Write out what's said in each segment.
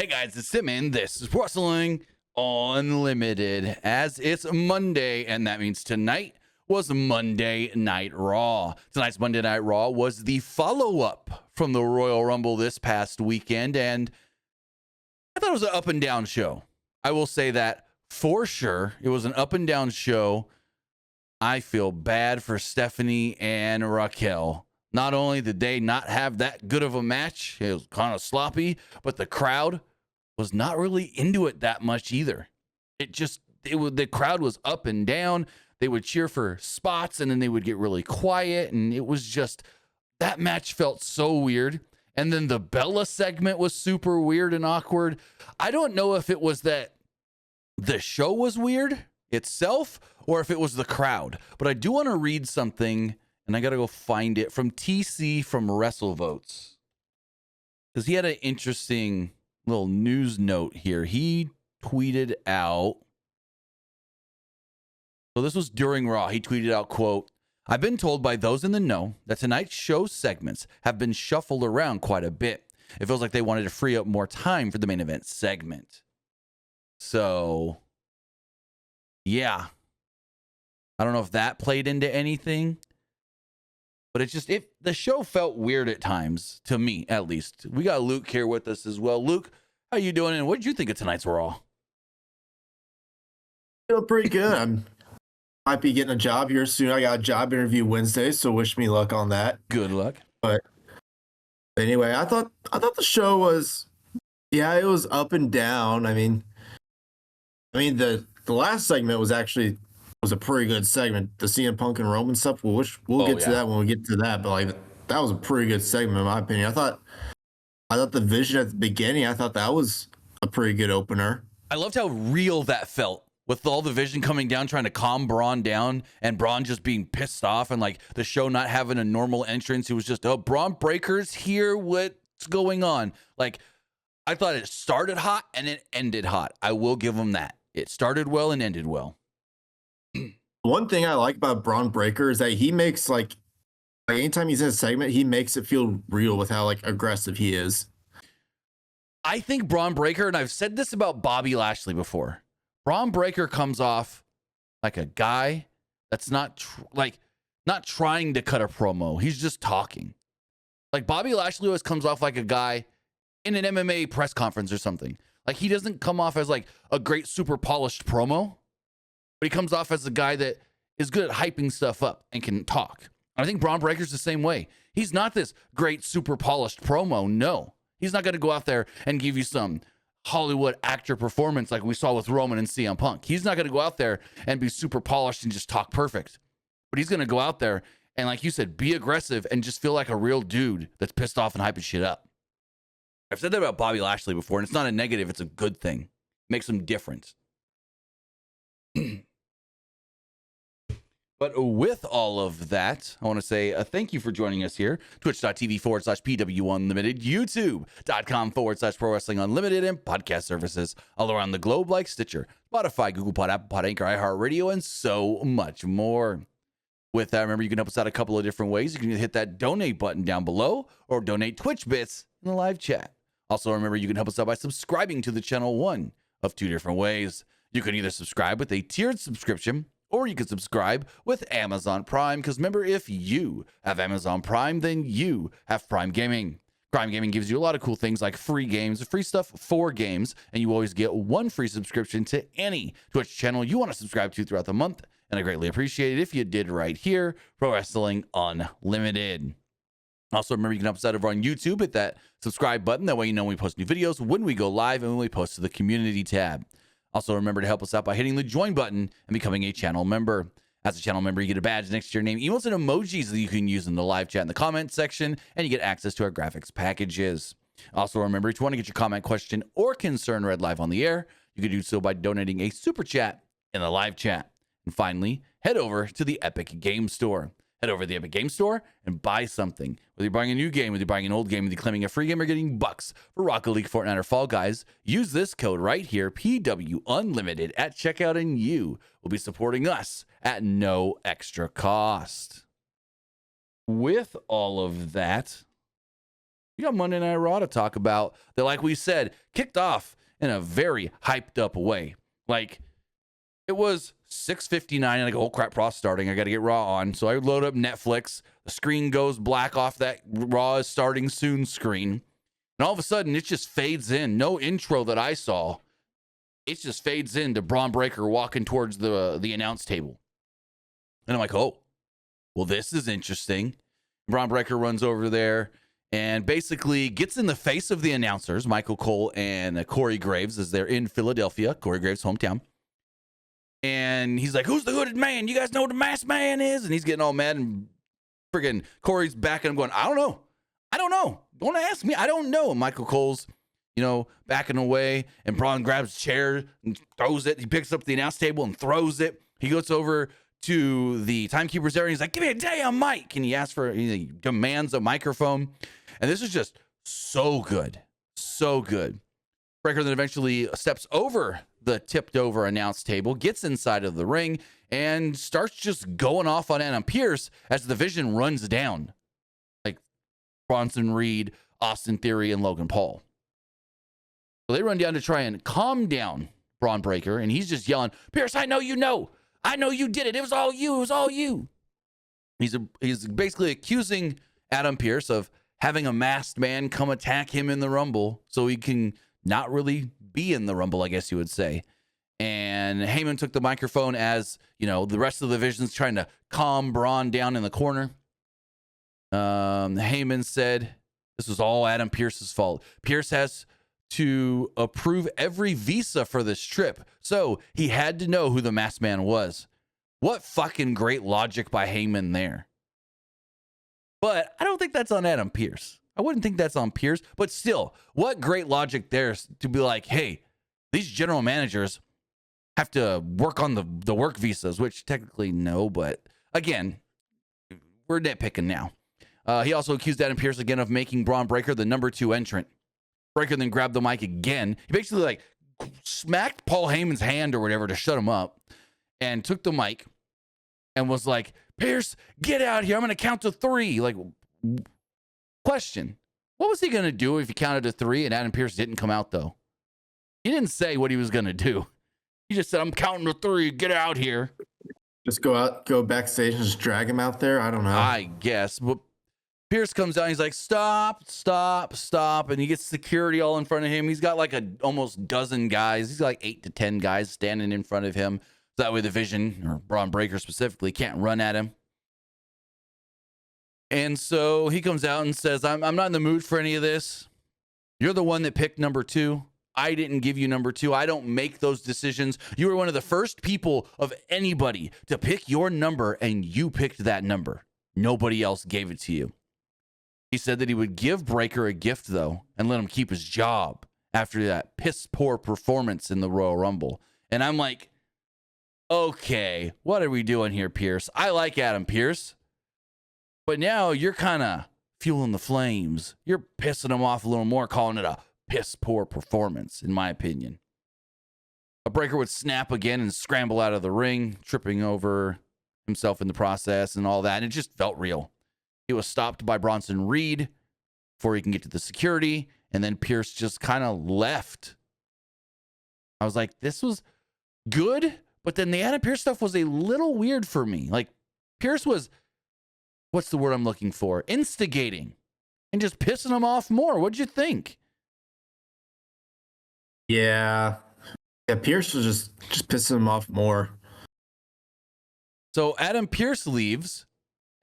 Hey guys, it's Simon. This is Wrestling Unlimited, as it's Monday, and that means tonight was Monday Night Raw. Tonight's Monday Night Raw was the follow-up from the Royal Rumble this past weekend, and I thought it was an up and down show. I will say that for sure. It was an up and down show. I feel bad for Stephanie and Raquel. Not only did they not have that good of a match, it was kind of sloppy, but the crowd was not really into it that much either. The crowd was up and down. They would cheer for spots and then they would get really quiet. And it was just, that match felt so weird. And then the Bella segment was super weird and awkward. I don't know if it was that the show was weird itself or if it was the crowd, but I do want to read something. And I got to go find it from TC from WrestleVotes, because he had an interesting little news note here. He tweeted out. So this was during Raw. He tweeted out, quote, "I've been told by those in the know that tonight's show segments have been shuffled around quite a bit. It feels like they wanted to free up more time for the main event segment." So, yeah. I don't know if that played into anything. But the show felt weird at times, to me, at least. We got Luke here with us as well. Luke, how you doing? And what did you think of tonight's Raw? Feel pretty good. Might be getting a job here soon. I got a job interview Wednesday, so wish me luck on that. Good luck. But anyway, I thought the show was, it was up and down. I mean the last segment was a pretty good segment. The CM Punk and Roman stuff. We'll get to that when we get to that. But that was a pretty good segment in my opinion. I thought the vision at the beginning, I thought that was a pretty good opener. I loved how real that felt with all the Vision coming down, trying to calm Braun down, and Braun just being pissed off, and the show not having a normal entrance. It was just, oh, Braun Breaker's here. What's going on? I thought it started hot and it ended hot. I will give him that. It started well and ended well. One thing I like about Braun Breaker is that he makes anytime he's in a segment, he makes it feel real with how aggressive he is. I think Braun Breaker, and I've said this about Bobby Lashley before, Braun Breaker comes off like a guy that's not trying to cut a promo. He's just talking. Bobby Lashley always comes off like a guy in an MMA press conference or something. He doesn't come off as a great super polished promo. But he comes off as a guy that is good at hyping stuff up and can talk. I think Braun Breaker's the same way. He's not this great, super polished promo. No. He's not going to go out there and give you some Hollywood actor performance like we saw with Roman and CM Punk. He's not going to go out there and be super polished and just talk perfect. But he's going to go out there and, like you said, be aggressive and just feel like a real dude that's pissed off and hyping shit up. I've said that about Bobby Lashley before, and it's not a negative. It's a good thing. Makes him different. But with all of that, I want to say thank you for joining us here. Twitch.tv/PWU Unlimited, YouTube.com/Pro Wrestling Unlimited, and podcast services all around the globe like Stitcher, Spotify, Google Pod, Apple Pod, Anchor, iHeartRadio, and so much more. With that, remember, you can help us out a couple of different ways. You can hit that donate button down below or donate Twitch bits in the live chat. Also, remember, you can help us out by subscribing to the channel one of two different ways. You can either subscribe with a tiered subscription, or you can subscribe with Amazon Prime, because remember, if you have Amazon Prime, then you have Prime Gaming. Prime Gaming gives you a lot of cool things like free games, free stuff for games, and you always get one free subscription to any Twitch channel you want to subscribe to throughout the month, and I greatly appreciate it if you did right here, Pro Wrestling Unlimited. Also, remember, you can help us out over on YouTube. Hit that subscribe button. That way you know when we post new videos, when we go live, and when we post to the community tab. Also, remember to help us out by hitting the join button and becoming a channel member. As a channel member, you get a badge next to your name, emotes, and emojis that you can use in the live chat in the comment section, and you get access to our graphics packages. Also, remember, if you want to get your comment, question, or concern read live on the air, you can do so by donating a super chat in the live chat. And finally, head over to the Epic Game Store. Head over to the Epic Game Store and buy something. Whether you're buying a new game, whether you're buying an old game, whether you're claiming a free game or getting bucks for Rocket League, Fortnite, or Fall Guys, use this code right here, PW Unlimited, at checkout, and you will be supporting us at no extra cost. With all of that, We got Monday Night Raw to talk about that, like we said, kicked off in a very hyped up way. Like, it was 6:59 and I go, oh crap, Raw's starting. I got to get Raw on. So I load up Netflix. The screen goes black off that Raw is starting soon screen. And all of a sudden, it just fades in. No intro that I saw. It just fades into Braun Breaker walking towards the announce table. And I'm like, oh, well, this is interesting. Braun Breaker runs over there and basically gets in the face of the announcers, Michael Cole and Corey Graves, as they're in Philadelphia, Corey Graves' hometown. And he's like, who's the hooded man? You guys know who the masked man is? And he's getting all mad, and friggin' Corey's backing him going, I don't know. Don't ask me. I don't know. And Michael Cole's, backing away, and Braun grabs a chair and throws it. He picks up the announce table and throws it. He goes over to the timekeeper's area. He's like, give me a damn mic. And he demands a microphone. And this is just so good. So good. Breaker then eventually steps over the tipped over announce table, gets inside of the ring, and starts just going off on Adam Pearce as the Vision runs down. Like Bronson Reed, Austin Theory, and Logan Paul. So they run down to try and calm down Braun Breaker, and he's just yelling, Pearce, I know you know. I know you did it. It was all you. It was all you. He's basically accusing Adam Pearce of having a masked man come attack him in the Rumble so he can not really be in the Rumble, I guess you would say. And Heyman took the microphone as, the rest of the Vision's trying to calm Braun down in the corner. Heyman said this was all Adam Pearce's fault. Pearce has to approve every visa for this trip, so he had to know who the masked man was. What fucking great logic by Heyman there. But I don't think that's on Adam Pearce. I wouldn't think that's on Pearce, but still, what great logic there to be like, hey, these general managers have to work on the work visas, which technically no, but again, we're nitpicking now. He also accused Adam Pearce again of making Braun Breaker the number 2 entrant. Breaker then grabbed the mic again. He basically smacked Paul Heyman's hand or whatever to shut him up, and took the mic and was like, Pearce, get out here. I'm going to count to 3. Like, question. What was he going to do if he counted to 3 and Adam Pearce didn't come out, though? He didn't say what he was going to do. He just said, I'm counting to 3. Get out here. Just go backstage and just drag him out there? I don't know. I guess. But Pearce comes down. He's like, stop. And he gets security all in front of him. He's got like almost dozen guys. He's got like 8 to 10 guys standing in front of him. So that way the Vision, or Braun Breaker specifically, can't run at him. And so he comes out and says, I'm not in the mood for any of this. You're the one that picked number 2. I didn't give you number 2. I don't make those decisions. You were one of the first people of anybody to pick your number, and you picked that number. Nobody else gave it to you. He said that he would give Breaker a gift, though, and let him keep his job after that piss-poor performance in the Royal Rumble. And I'm like, okay, what are we doing here, Pearce? I like Adam Pearce. But now you're kind of fueling the flames. You're pissing him off a little more, calling it a piss-poor performance, in my opinion. A Breaker would snap again and scramble out of the ring, tripping over himself in the process and all that. And it just felt real. He was stopped by Bronson Reed before he can get to the security, and then Pearce just kind of left. I was like, this was good, but then the Adam Pearce stuff was a little weird for me. Like, Pearce was, what's the word I'm looking for? Instigating and just pissing him off more. What'd you think? Yeah, Pearce was just pissing him off more. So Adam Pearce leaves,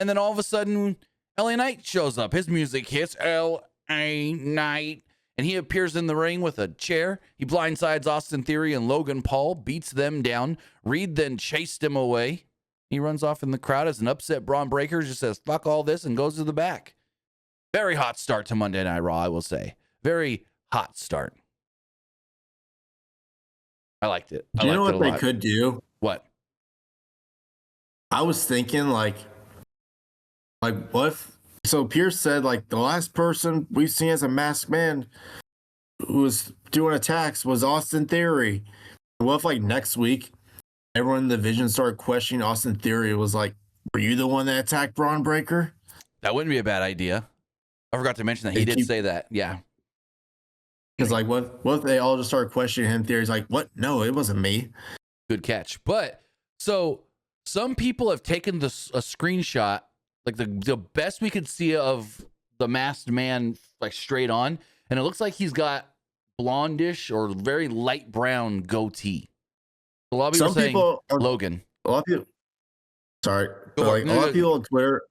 and then all of a sudden, LA Knight shows up. His music hits, LA Knight, and he appears in the ring with a chair. He blindsides Austin Theory and Logan Paul, beats them down. Reed then chased him away. He runs off in the crowd as an upset Braun Breaker just says, fuck all this, and goes to the back. Very hot start to Monday Night Raw, I will say. Very hot start. I liked it. Do you know what they could do? What? I was thinking, like what if, so Pearce said, like, the last person we've seen as a masked man who was doing attacks was Austin Theory. What if, like, next week, everyone in the Vision started questioning Austin Theory? It was like, were you the one that attacked Braun Breaker? That wouldn't be a bad idea. I forgot to mention that he did say that. Yeah. Because like, what if they all just start questioning him theories? Like, what? No, it wasn't me. Good catch. But so some people have taken a screenshot, like the best we could see of the masked man, like straight on, and it looks like he's got blondish or very light brown goatee. A lot of people saying Logan. A lot of people. Sorry, like a lot of people on Twitter.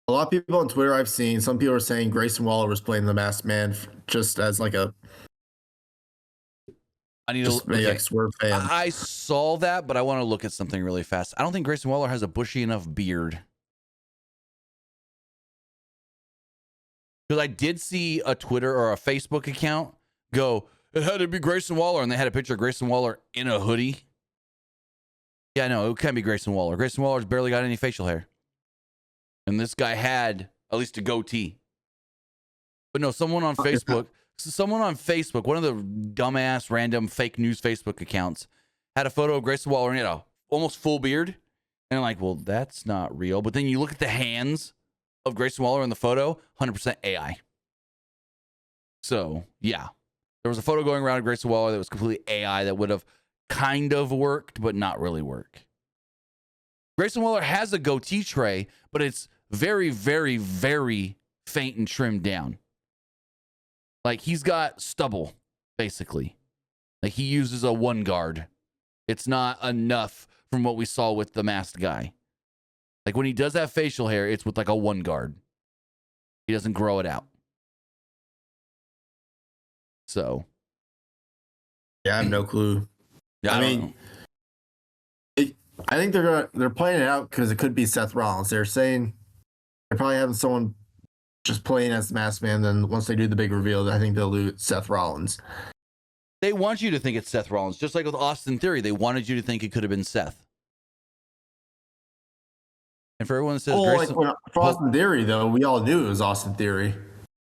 A lot of people on Twitter I've seen. Some people are saying Grayson Waller was playing the masked man just as like a. I need to like swerve fan. I saw that, but I want to look at something really fast. I don't think Grayson Waller has a bushy enough beard. Because I did see a Twitter or a Facebook account go, it had to be Grayson Waller, and they had a picture of Grayson Waller in a hoodie. Yeah, no, it can't be Grayson Waller. Grayson Waller's barely got any facial hair. And this guy had at least a goatee. But no, someone on Facebook, one of the dumbass random fake news Facebook accounts, had a photo of Grayson Waller and he had a almost full beard. And I'm like, well, that's not real. But then you look at the hands of Grayson Waller in the photo, 100% AI. So, yeah. There was a photo going around of Grayson Waller that was completely AI that would have kind of worked, but not really work. Grayson Waller has a goatee tray, but it's very, very, very faint and trimmed down. Like, he's got stubble, basically. Like, he uses a one guard. It's not enough from what we saw with the masked guy. Like, when he does have facial hair, it's with like a one guard. He doesn't grow it out. So. Yeah, I have no clue. Yeah, I mean, I think they're playing it out because it could be Seth Rollins. They're saying they're probably having someone just playing as the masked man. Then once they do the big reveal, I think they'll do Seth Rollins. They want you to think it's Seth Rollins, just like with Austin Theory. They wanted you to think it could have been Seth. And for everyone that says, for Austin Theory, though, we all knew it was Austin Theory.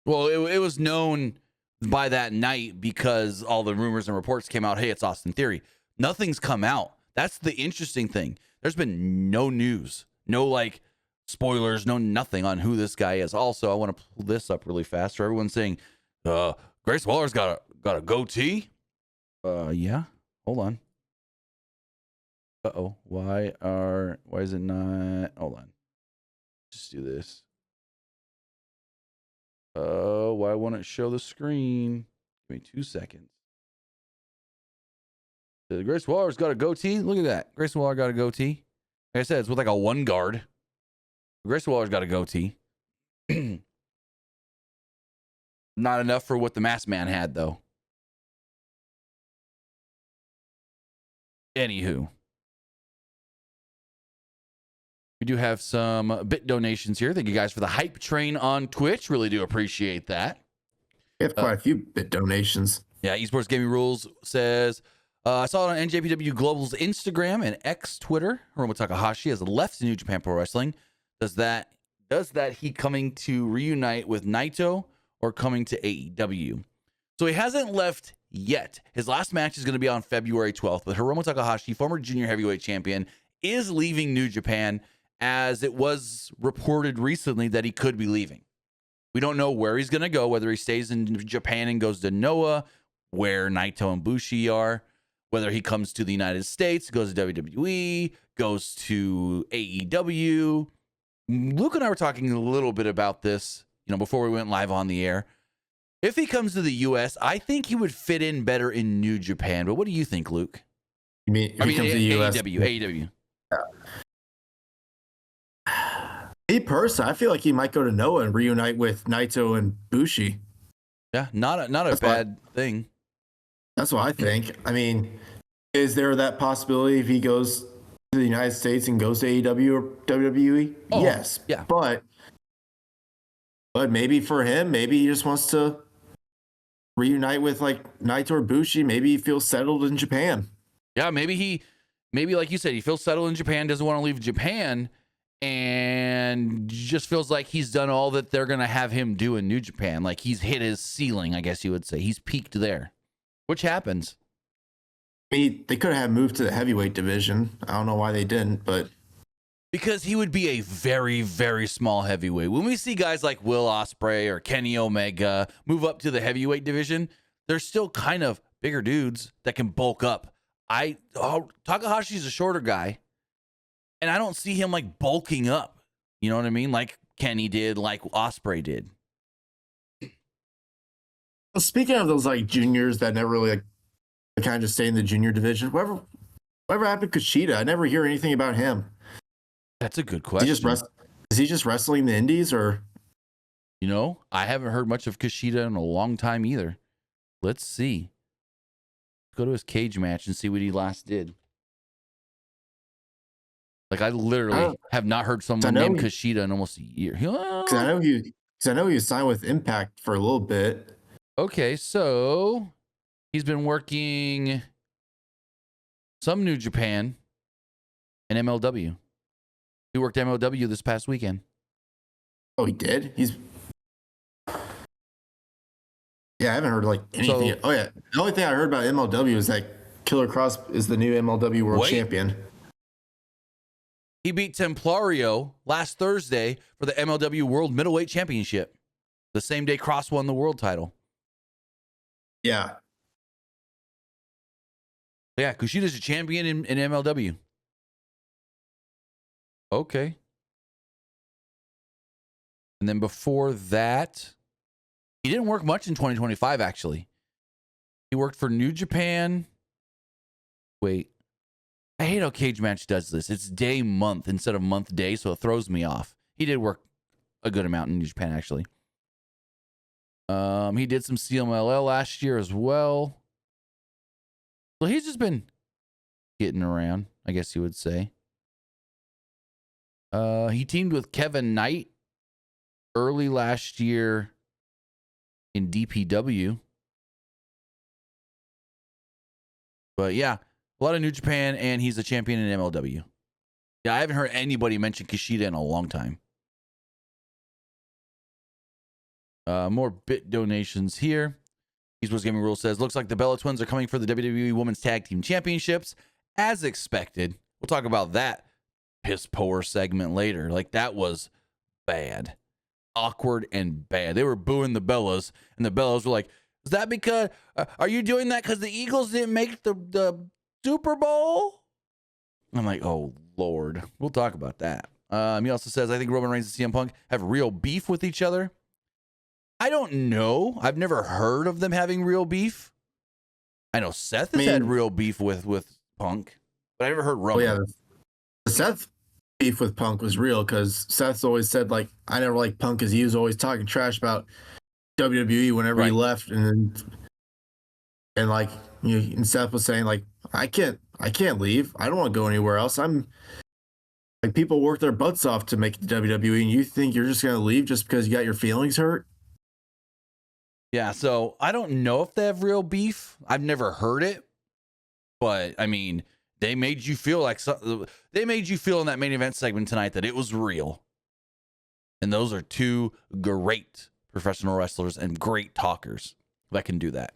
Well, it was known by that night because all the rumors and reports came out. Hey, it's Austin Theory. Nothing's come out. That's the interesting thing. There's been no news, no like spoilers, no nothing on who this guy is. Also, I want to pull this up really fast for everyone saying, Grace Waller's got a goatee. Yeah. Hold on. Uh-oh. Why is it not? Hold on. Just do this. Why won't it show the screen? Give me 2 seconds. Grace Waller's got a goatee. Look at that. Grace Waller got a goatee. Like I said, it's with like a one guard. Grace Waller's got a goatee. Not enough for what the masked man had, though. Anywho. We do have some bit donations here. Thank you guys for the hype train on Twitch. Really do appreciate that. We have quite a few bit donations. Yeah, Esports Gaming Rules says, I saw it on NJPW Global's Instagram and X Twitter. Hiromu Takahashi has left New Japan Pro Wrestling. Does that he coming to reunite with Naito or coming to AEW? So he hasn't left yet. His last match is going to be on February 12th. But Hiromu Takahashi, former junior heavyweight champion, is leaving New Japan, as it was reported recently that he could be leaving. We don't know where he's going to go, whether he stays in Japan and goes to Noah, where Naito and Bushi are, whether he comes to the United States, goes to WWE, goes to AEW. Luke and I were talking a little bit about this, before we went live on the air. If he comes to the U.S., I think he would fit in better in New Japan. But what do you think, Luke? You mean if he comes to the U.S.? AEW. Yeah. Me personally, I feel like he might go to Noah and reunite with Naito and Bushi. Yeah, not a bad thing. That's what I think. I mean, is there that possibility if he goes to the United States and goes to AEW or WWE? Oh, yes. Yeah. But maybe for him, maybe he just wants to reunite with like Naito or Bushi. Maybe he feels settled in Japan. Yeah, maybe like you said, he feels settled in Japan, doesn't want to leave Japan, and just feels like he's done all that they're going to have him do in New Japan. Like he's hit his ceiling, I guess you would say. He's peaked there, which happens. I mean, they could have moved to the heavyweight division. I don't know why they didn't, but Because he would be a very, very small heavyweight. When we see guys like Will Ospreay or Kenny Omega move up to the heavyweight division, they're still kind of bigger dudes that can bulk up. Takahashi's a shorter guy, and I don't see him like bulking up. You know what I mean? Like Kenny did, like Ospreay did. Well, speaking of those like juniors that never really like kind of just stay in the junior division, whatever happened to Kushida? I never hear anything about him. That's a good question. Is he just wrestling the indies, or? You know, I haven't heard much of Kushida in a long time either. Let's see. Go to his cage match and see what he last did. Like, I literally have not heard someone named Kushida in almost a year. Because I know he was signed with Impact for a little bit. Okay, so he's been working some New Japan and MLW. He worked MLW this past weekend. Oh, he did? Yeah, I haven't heard like anything. The only thing I heard about MLW is that Killer Cross is the new MLW World Champion. He beat Templario last Thursday for the MLW World Middleweight Championship. The same day Cross won the world title. Yeah. Yeah, Kushida's a champion in MLW. Okay. And then before that, he didn't work much in 2025, actually. He worked for New Japan. Wait. I hate how Cage Match does this. It's day month instead of month day, so it throws me off. He did work a good amount in New Japan, actually. He did some CMLL last year as well. So he's just been getting around, I guess you would say. He teamed with Kevin Knight early last year in DPW. But yeah, a lot of New Japan, and he's a champion in MLW. Yeah, I haven't heard anybody mention Kushida in a long time. More bit donations here. Eastwood's Gaming Rule says, looks like the Bella Twins are coming for the WWE Women's Tag Team Championships. As expected. We'll talk about that piss poor segment later. Like, that was bad. Awkward and bad. They were booing the Bellas, and the Bellas were like, is that because, are you doing that because the Eagles didn't make the Super Bowl? I'm like, oh, Lord. We'll talk about that. He also says, I think Roman Reigns and CM Punk have real beef with each other. I don't know. I've never heard of them having real beef. I know Seth has had real beef with Punk, but I never heard Roman. Oh, yeah. The Seth beef with Punk was real because Seth's always said, like, I never liked Punk because he was always talking trash about WWE whenever he left. And like, you know, and Seth was saying, like, I can't leave. I don't want to go anywhere else. I'm like, people work their butts off to make the WWE, and you think you're just going to leave just because you got your feelings hurt? Yeah, so I don't know if they have real beef. I've never heard it, but I mean, they made you feel like they made you feel in that main event segment tonight that it was real. And those are two great professional wrestlers and great talkers that can do that.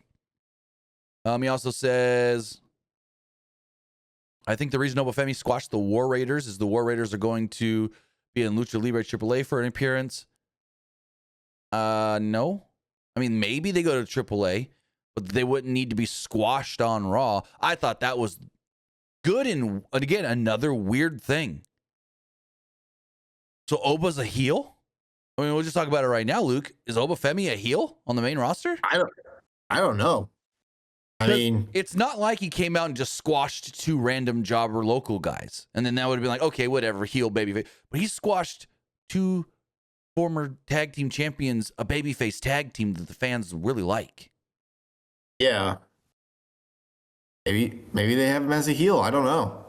He also says, I think the reason Obafemi squashed the War Raiders is the War Raiders are going to be in Lucha Libre AAA for an appearance. No. I mean, maybe they go to AAA, but they wouldn't need to be squashed on Raw. I thought that was good, and again, another weird thing. So Oba's a heel? I mean, we'll just talk about it right now, Luke. Is Obafemi a heel on the main roster? I don't know. I mean, it's not like he came out and just squashed two random jobber local guys, and then that would have been like, okay, whatever, heel, babyface. But he squashed two former tag team champions, a babyface tag team that the fans really like. Yeah. Maybe they have him as a heel. I don't know.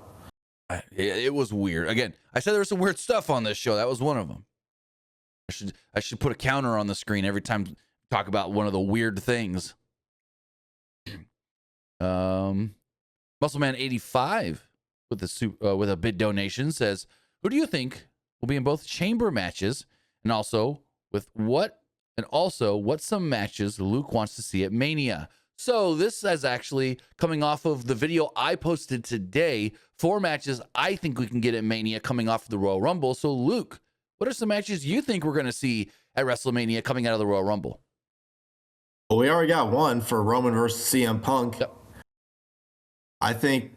It was weird. Again, I said there was some weird stuff on this show. That was one of them. I should put a counter on the screen every time we talk about one of the weird things. Muscleman 85 with a bid donation says, who do you think will be in both chamber matches? And also, what's some matches Luke wants to see at Mania? So this is actually coming off of the video I posted today. 4 matches I think we can get at Mania coming off of the Royal Rumble. So Luke, what are some matches you think we're going to see at WrestleMania coming out of the Royal Rumble? Well, we already got one for Roman versus CM Punk. Yep. I think.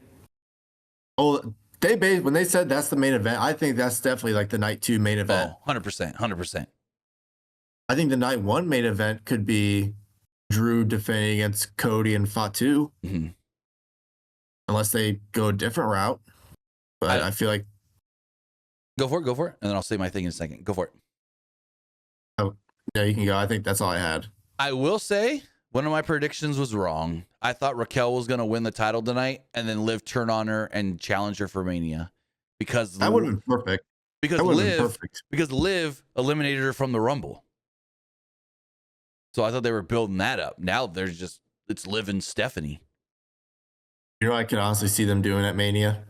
Oh, when they said that's the main event, I think that's definitely like the night 2 main event. Oh, 100%, 100%. I think the night 1 main event could be Drew defending against Cody and Fatu, unless they go a different route. But I feel like go for it, and then I'll say my thing in a second. Go for it. Oh, yeah, you can go. I think that's all I had. I will say one of my predictions was wrong. I thought Raquel was going to win the title tonight, and then Liv turn on her and challenge her for Mania, because that would have been perfect. Because Liv eliminated her from the Rumble. So I thought they were building that up. Now it's Liv and Stephanie. You know, I could honestly see them doing at Mania.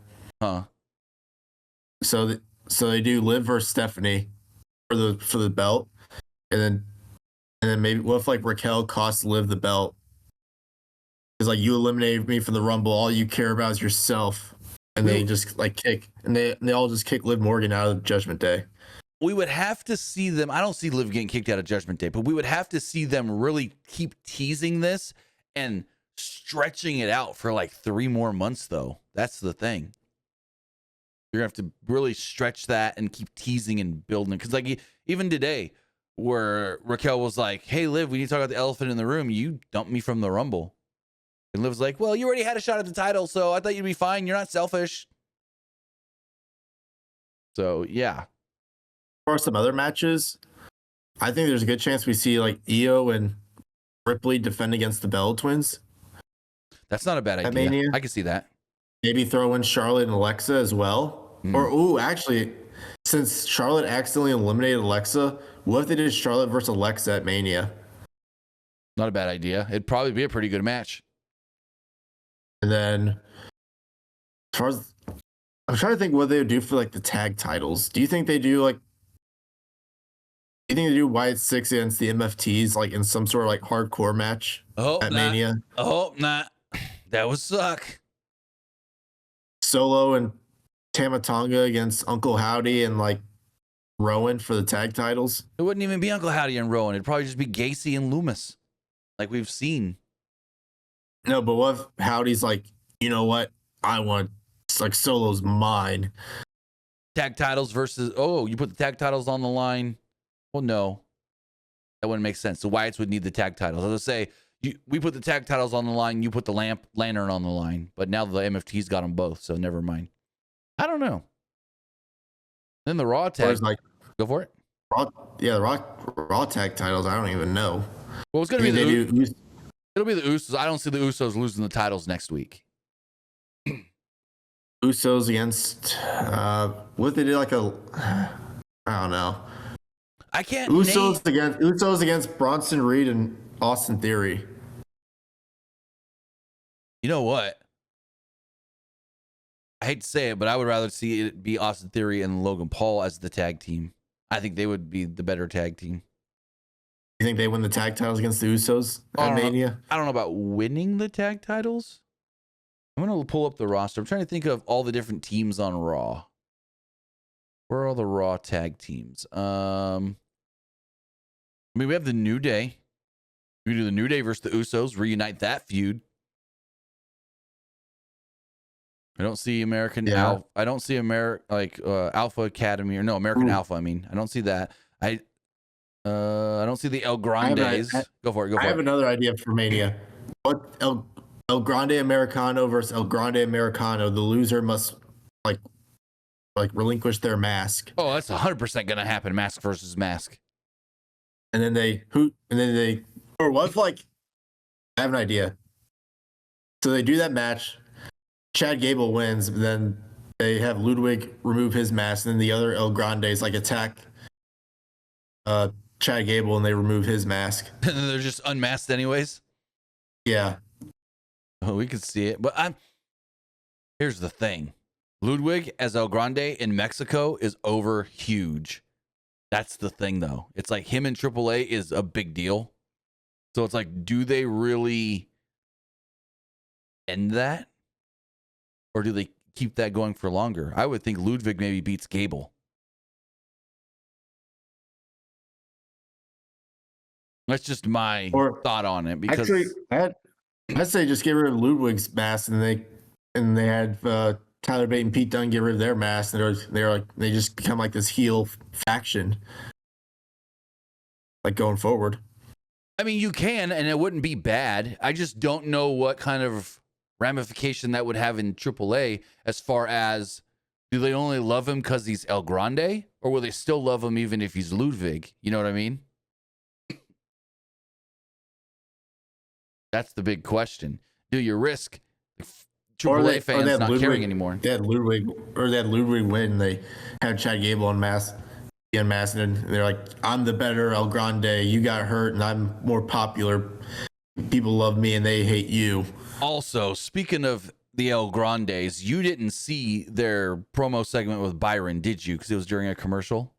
Huh? So they do Liv versus Stephanie for the belt, and then maybe what if like Raquel costs Liv the belt? It's like, you eliminated me from the Rumble. All you care about is yourself, and they just like kick, and they all just kick Liv Morgan out of Judgment Day. We would have to see them. I don't see Liv getting kicked out of Judgment Day, but we would have to see them really keep teasing this and stretching it out for like 3 more months, though. That's the thing. You're going to have to really stretch that and keep teasing and building it. Because like even today, where Raquel was like, hey, Liv, we need to talk about the elephant in the room. You dumped me from the Rumble. And Liv's like, well, you already had a shot at the title, so I thought you'd be fine. You're not selfish. So, yeah. For some other matches, I think there's a good chance we see like Io and Ripley defend against the Bella Twins. That's not a bad idea. Mania. I can see that. Maybe throw in Charlotte and Alexa as well. Actually, since Charlotte accidentally eliminated Alexa, what if they did Charlotte versus Alexa at Mania? Not a bad idea. It'd probably be a pretty good match. And then, as far as I'm trying to think what they would do for like the tag titles. Do you think they do Wyatt Six against the MFTs like in some sort of like hardcore match at Mania? I hope not. That would suck. Solo and Tamatonga against Uncle Howdy and like Rowan for the tag titles. It wouldn't even be Uncle Howdy and Rowan. It'd probably just be Gacy and Loomis, like we've seen. No, but what if Howdy's like, you know what? I want like Solo's mine. Tag titles versus you put the tag titles on the line. Well, no, that wouldn't make sense. The Wyatts would need the tag titles. I was gonna say we put the tag titles on the line. You put the lantern on the line. But now the MFT's got them both, so never mind. I don't know. Then the Raw tag. Go for it. The Raw tag titles. I don't even know. Well, it's gonna be it'll be the Usos. I don't see the Usos losing the titles next week. Usos against what if they did like a I don't know. I can't. Usos against Bronson Reed and Austin Theory. You know what? I hate to say it, but I would rather see it be Austin Theory and Logan Paul as the tag team. I think they would be the better tag team. You think they win the tag titles against the Usos at Mania? I don't know about winning the tag titles. I'm going to pull up the roster. I'm trying to think of all the different teams on Raw. Where are all the Raw tag teams? I mean, we have the New Day. We do the New Day versus the Usos, reunite that feud. I don't see American Alpha. I don't see Alpha Academy American Alpha. I mean, I don't see that. I don't see the El Grandes. Go for it. I have another idea for Mania. What El Grande Americano versus El Grande Americano? The loser must like relinquish their mask. Oh, that's 100% gonna happen. Mask versus mask. And then or what if I have an idea. So they do that match. Chad Gable wins, but then they have Ludwig remove his mask, and then the other El Grandes attack Chad Gable, and they remove his mask. And then they're just unmasked anyways. Yeah. Oh, we could see it, but here's the thing: Ludwig as El Grande in Mexico is over huge. That's the thing, though. It's like him in AAA is a big deal. So it's like, do they really end that? Or do they keep that going for longer? I would think Ludwig maybe beats Gable. That's just my thought on it. Because actually, I'd say just get rid of Ludwig's mask, and they had Tyler Bate and Pete Dunne get rid of their masks, and they just become like this heel faction, like going forward. I mean, you can, and it wouldn't be bad. I just don't know what kind of ramification that would have in AAA as far as, do they only love him because he's El Grande, or will they still love him even if he's Ludwig? You know what I mean? That's the big question. Do you risk AAA fans not caring anymore? They had Ludwig win. They had Chad Gable unmasked, and they're like, "I'm the better El Grande. You got hurt, and I'm more popular. People love me, and they hate you." Also, speaking of the El Grandes, you didn't see their promo segment with Byron, did you? Because it was during a commercial.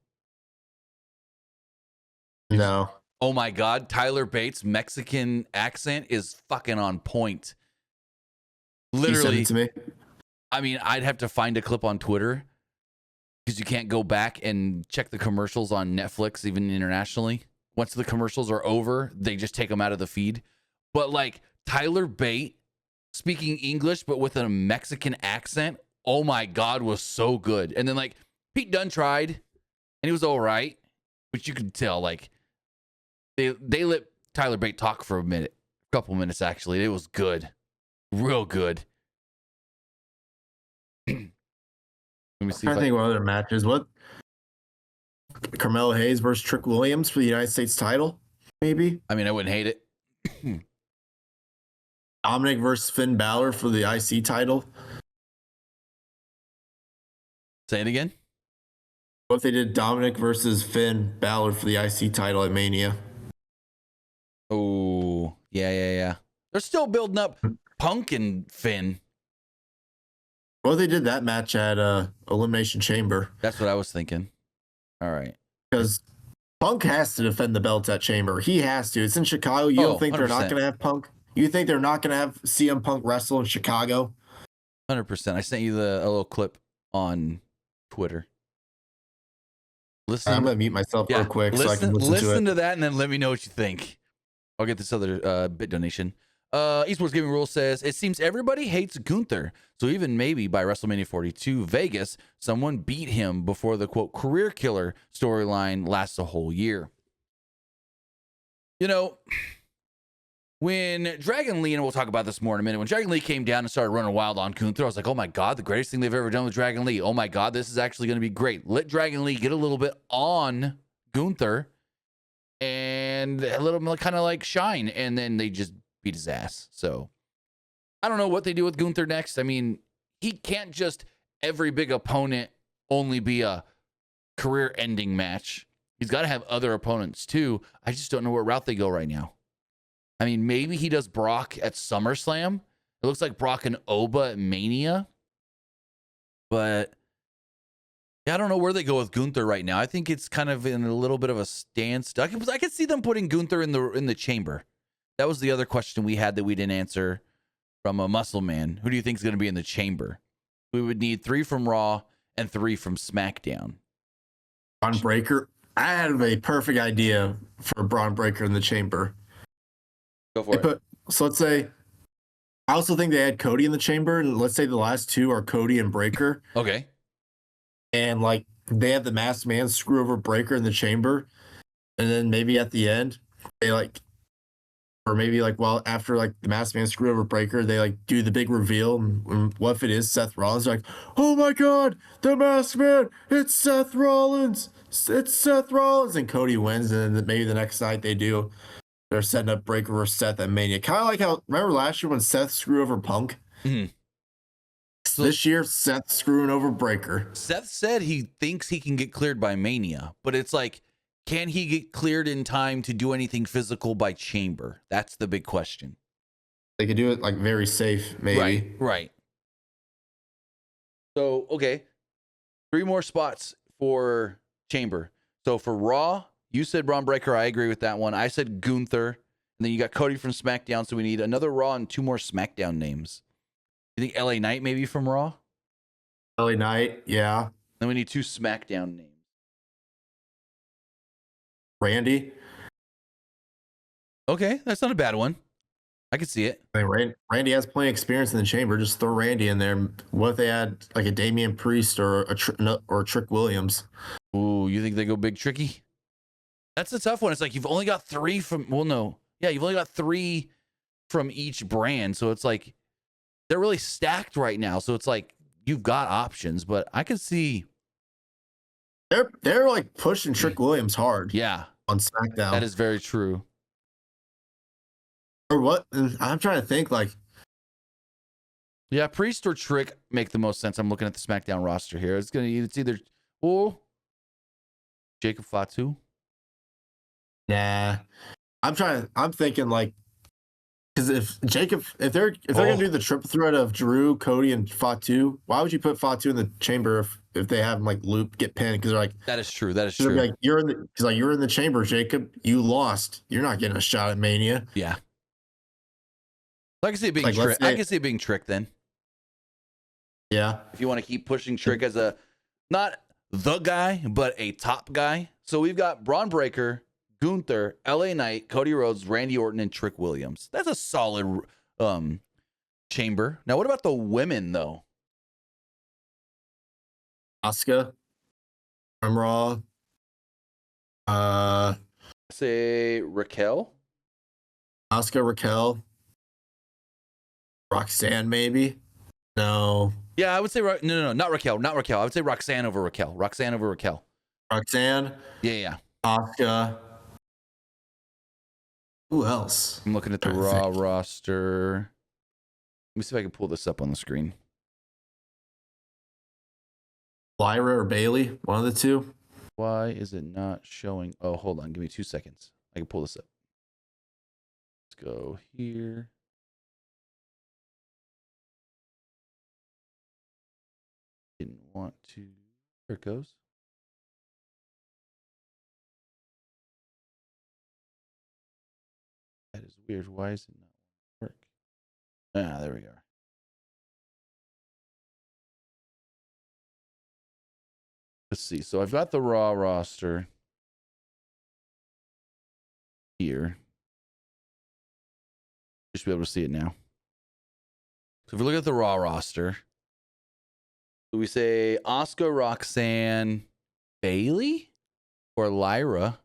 No. Oh my God, Tyler Bates' Mexican accent is fucking on point. Literally, you sent it to me. I mean, I'd have to find a clip on Twitter because you can't go back and check the commercials on Netflix, even internationally. Once the commercials are over, they just take them out of the feed. But like Tyler Bate speaking English, but with a Mexican accent, oh my God, was so good. And then like Pete Dunne tried, and he was all right, but you could tell like, They let Tyler Bate talk for a couple minutes, actually. It was good. Real good. Let me see. I think what other matches. What? Carmelo Hayes versus Trick Williams for the United States title, maybe? I mean, I wouldn't hate it. Dominic versus Finn Balor for the IC title. Say it again. What if they did Dominic versus Finn Balor for the IC title at Mania? Oh, yeah. They're still building up Punk and Finn. Well, they did that match at Elimination Chamber. That's what I was thinking. All right. Because Punk has to defend the belt at Chamber. He has to. It's in Chicago. You don't think 100%. they're not going to have Punk? You think they're not going to have CM Punk wrestle in Chicago? 100%. I sent you a little clip on Twitter. Listen. I'm going to mute myself real quick so I can listen to it. Listen to that and then let me know what you think. I'll get this other bit donation. Esports Gaming Rule says, it seems everybody hates Gunther. So even maybe by WrestleMania 42 Vegas, someone beat him before the, quote, career killer storyline lasts a whole year. You know, when Dragon Lee, and we'll talk about this more in a minute, when Dragon Lee came down and started running wild on Gunther, I was like, oh my God, the greatest thing they've ever done with Dragon Lee. Oh my God, this is actually going to be great. Let Dragon Lee get a little bit on Gunther and a little kind of like shine, and then they just beat his ass. So I don't know what they do with Gunther next. I mean, he can't just every big opponent only be a career-ending match. He's got to have other opponents too. I just don't know what route they go right now. I mean, maybe he does Brock at SummerSlam. It looks like Brock and Oba at Mania. But yeah, I don't know where they go with Gunther right now. I think it's kind of in a little bit of a standstill. I could see them putting Gunther in the chamber. That was the other question we had that we didn't answer from a Muscle Man. Who do you think is going to be in the chamber? We would need 3 from Raw and 3 from SmackDown. Braun Breaker. I have a perfect idea for Braun Breaker in the chamber. Go for it. So let's say, I also think they had Cody in the chamber, and let's say the last 2 are Cody and Breaker. Okay. And like they have the Masked Man screw over Breaker in the chamber, and then maybe at the end they like, or maybe like after like the Masked Man screw over Breaker, they like do the big reveal. And what if it is Seth Rollins? They're like, oh my God, the Masked Man! It's Seth Rollins! It's Seth Rollins! And Cody wins, and then maybe the next night they're setting up Breaker versus Seth at Mania. Kind of like how, remember last year when Seth screwed over Punk? Mm-hmm. So this year, Seth screwing over Breaker. Seth said he thinks he can get cleared by Mania, but it's like, can he get cleared in time to do anything physical by Chamber? That's the big question. They could do it like very safe, maybe. Right. So, okay. 3 more spots for Chamber. So for Raw, you said Braun Breaker. I agree with that one. I said Gunther. And then you got Cody from SmackDown. So we need another Raw and 2 more SmackDown names. You think LA Knight maybe from Raw? LA Knight, yeah. Then we need 2 SmackDown names. Randy. Okay, that's not a bad one. I can see it. I mean, Randy has plenty of experience in the chamber. Just throw Randy in there. What if they had like a Damian Priest or a Trick Williams? Ooh, you think they go big tricky? That's a tough one. It's like you've only got 3 from. Well, no, yeah, you've only got 3 from each brand, so it's like they're really stacked right now. So it's like you've got options, but I can see. They're like pushing Trick Williams hard. Yeah, on SmackDown. that is very true. Or what? I'm trying to think. Like, Yeah, Priest or Trick make the most sense. I'm looking at the SmackDown roster here. It's either Jacob Fatu. nah. I'm thinking like, because if they're gonna do the triple threat of Drew, Cody, and Fatu, why would you put Fatu in the chamber if they have him like loop get pinned? Because they're like, That is true. That is true. like you're in the chamber, Jacob. You lost. You're not getting a shot at Mania. Yeah. I can see it being Like, Trick. let's say- I can see it being Trick then. Yeah. If you want to keep pushing Trick as a not the guy, but a top guy. So we've got Braun Breaker, Gunther, LA Knight, Cody Rhodes, Randy Orton, and Trick Williams. That's a solid chamber. Now, what about the women though? Asuka from Raw. Say Raquel. Asuka, Raquel, Roxanne, maybe. No, Yeah, I would say no, not Raquel, not Raquel. I would say Roxanne over Raquel. Roxanne over Raquel. Roxanne, Yeah. Asuka. Who else? I'm looking at the Raw roster. Let me see if I can pull this up on the screen. Lyra or Bailey, one of the two. Why is it not showing? Oh, hold on. Give me 2 seconds. I can pull this up. Let's go here. Didn't want to. There it goes. That is weird. Why is it not work? Ah, there we are. Let's see. So I've got the Raw roster here. You should be able to see it now. So if we look at the Raw roster, do we say Asuka, Roxanne, Bailey, or Lyra?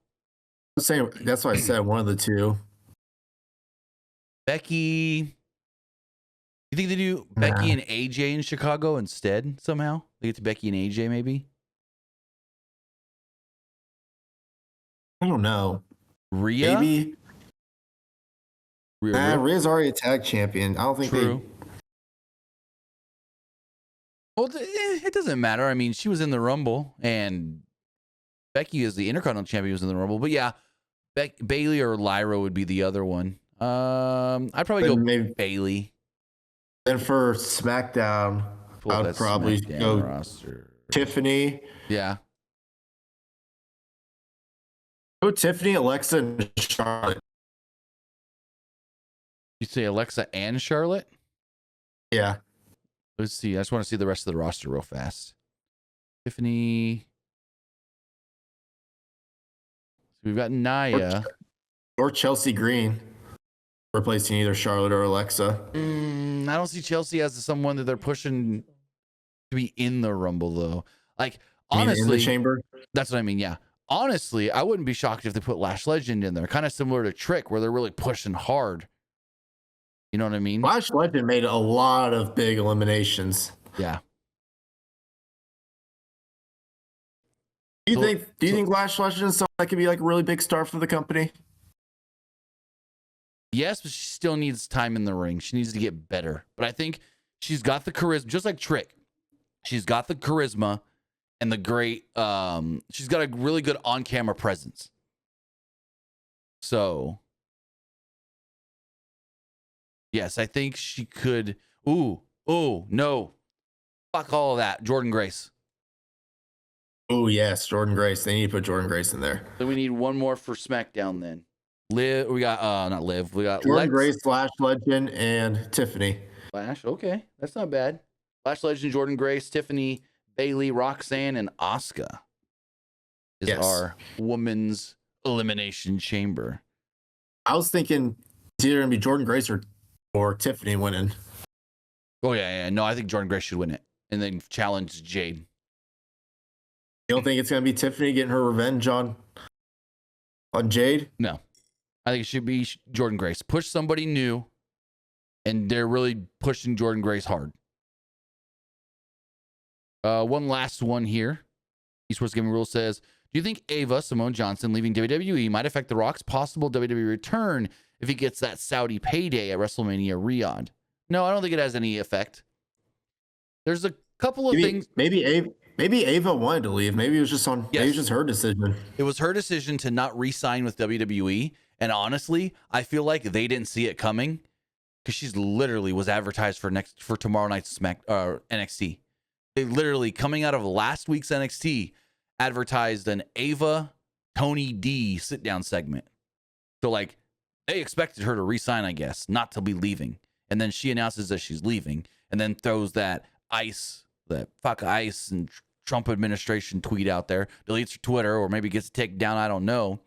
I'm saying that's why I said one of the two. Becky. You think they do Becky and AJ in Chicago instead somehow? They get to Becky and AJ maybe? I don't know. Rhea? Maybe. Rhea. Rhea's already a tag champion. I don't think True. Well, it doesn't matter. I mean, she was in the Rumble, and Becky is the Intercontinental Champion, was in the Rumble. But yeah, Bailey or Lyra would be the other one. I'd probably go maybe Bailey. Then for SmackDown, I would probably go roster. Tiffany. Yeah. Go Tiffany, Alexa, and Charlotte. You say Alexa and Charlotte? Yeah. Let's see. I just want to see the rest of the roster real fast. Tiffany. So we've got Nia. Or Chelsea Green, replacing either Charlotte or Alexa. I don't see Chelsea as someone that they're pushing to be in the Rumble, though. Like, honestly, in the chamber. That's what I mean. Yeah. Honestly, I wouldn't be shocked if they put Lash Legend in there, kind of similar to Trick, where they're really pushing hard. You know what I mean? Lash Legend made a lot of big eliminations. Yeah. Do you think Lash Legend is someone that could be like a really big star for the company? Yes, but she still needs time in the ring. She needs to get better. But I think she's got the charisma, just like Trick. She's got the charisma and the great, she's got a really good on-camera presence. So, yes, I think she could. No. Fuck all of that. Jordynne Grace. Oh, yes, Jordynne Grace. They need to put Jordynne Grace in there. Then we need one more for SmackDown then. Liv, we got, not Liv. We got Jordynne Grace, Lash Legend, and Tiffany. Flash. Okay, that's not bad. Flash legend Jordan Grace, Tiffany, Bailey, Roxanne, and Asuka is Yes. our women's elimination chamber. I was thinking it's either going to be Jordan Grace or Tiffany winning. Oh, yeah. No, I think Jordan Grace should win it and then challenge Jade. You don't think it's going to be Tiffany getting her revenge on Jade? No. I think it should be Jordan Grace. Push somebody new, and they're really pushing Jordan Grace hard. One last one here. Esports Gaming Rule says, do you think Ava, Simone Johnson, leaving WWE might affect The Rock's possible WWE return if he gets that Saudi payday at WrestleMania Riyadh? No, I don't think it has any effect. There's a couple of things. Maybe Ava wanted to leave. Maybe it was just maybe it was just her decision. It was her decision to not re-sign with WWE. And honestly, I feel like they didn't see it coming because she's literally was advertised for tomorrow night's NXT. They literally, coming out of last week's NXT, advertised an Ava Tony D sit-down segment. So, like, they expected her to re-sign, I guess, not to be leaving. And then she announces that she's leaving and then throws that fuck ICE and Trump administration tweet out there, deletes her Twitter, or maybe gets taken down. I don't know.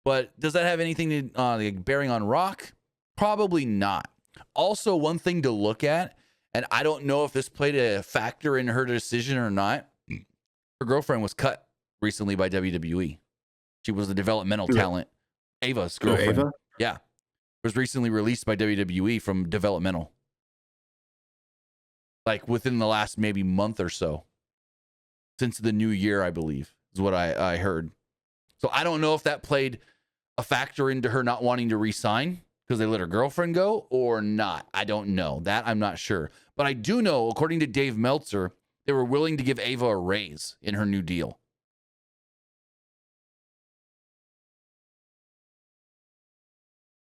But does that have anything to bearing on Rock? Probably not. Also, one thing to look at, and I don't know if this played a factor in her decision or not. Her girlfriend was cut recently by WWE. She was the developmental talent. Ava's girlfriend. Ava? Yeah. Was recently released by WWE from developmental. Like within the last maybe month or so. Since the new year, I believe, is what I heard. So I don't know if that played a factor into her not wanting to re-sign because they let her girlfriend go or not. I don't know. That I'm not sure. But I do know, according to Dave Meltzer, they were willing to give Ava a raise in her new deal.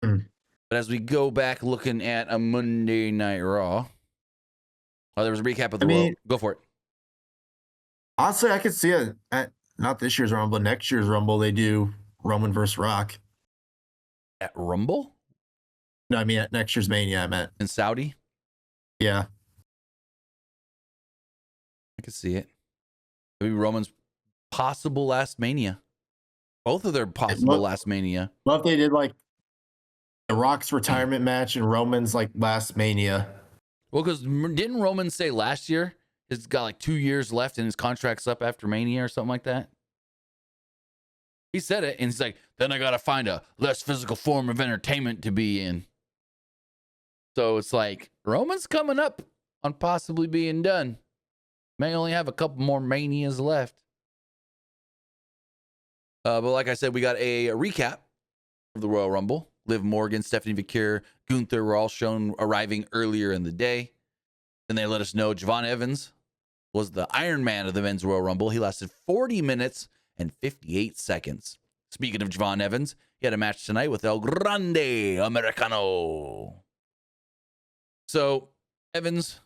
But as we go back looking at a Monday Night Raw, there was a recap of the World. Go for it. Honestly, I could see it at not this year's Rumble, next year's Rumble. They do Roman versus Rock. At Rumble? No, I mean at next year's Mania, I meant. In Saudi? Yeah. I could see it. Maybe Roman's possible last Mania. Both of their possible last Mania. Well, if they did like the Rock's retirement match and Roman's like last Mania. Well, because didn't Roman say last year he's got like 2 years left and his contract's up after Mania or something like that? He said it, and he's like, then I got to find a less physical form of entertainment to be in. So it's like, Roman's coming up on possibly being done. May only have a couple more Manias left. But like I said, we got a recap of the Royal Rumble. Liv Morgan, Stephanie McCure, Gunther were all shown arriving earlier in the day. Then they let us know Javon Evans was the Iron Man of the Men's Royal Rumble. He lasted 40 minutes and 58 seconds. Speaking of Javon Evans, he had a match tonight with El Grande Americano. So, Evans,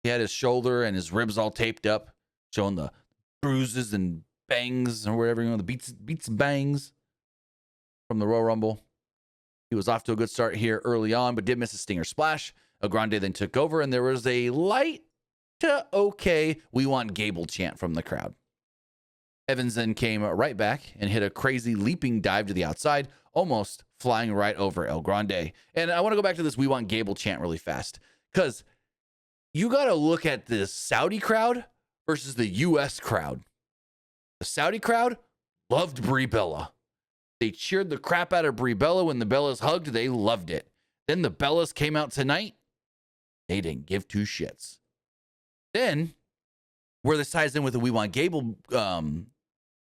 he had his shoulder and his ribs all taped up, showing the bruises and bangs or whatever, the beats and bangs from the Royal Rumble. He was off to a good start here early on, but did miss a stinger splash. El Grande then took over, and there was a light to okay, we want Gable chant from the crowd. Evans then came right back and hit a crazy leaping dive to the outside, almost flying right over El Grande. And I want to go back to this we want Gable chant really fast, because you got to look at the Saudi crowd versus the U.S. crowd. The Saudi crowd loved Brie Bella. They cheered the crap out of Brie Bella when the Bellas hugged. They loved it. Then the Bellas came out tonight. They didn't give two shits. Then, where this ties in with the We Want Gable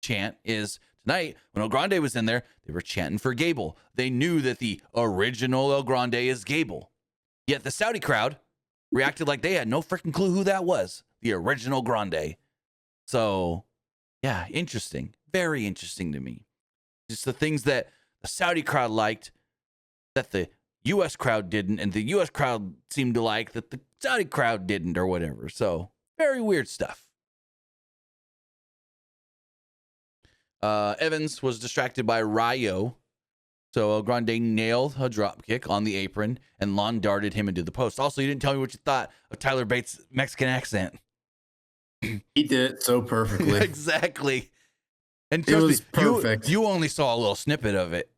chant is tonight, when El Grande was in there, they were chanting for Gable. They knew that the original El Grande is Gable. Yet the Saudi crowd reacted like they had no freaking clue who that was. The original Grande. So, yeah, interesting. Very interesting to me. Just the things that the Saudi crowd liked that the U.S. crowd didn't, and the U.S. crowd seemed to like that the Saudi crowd didn't, or whatever. So, very weird stuff. Evans was distracted by Rayo So El Grande nailed a drop kick on the apron and lawn darted him into the post. Also, you didn't tell me what you thought of Tyler Bates' Mexican accent. He did it so perfectly. Exactly. And It trust was me, perfect. You only saw a little snippet of it.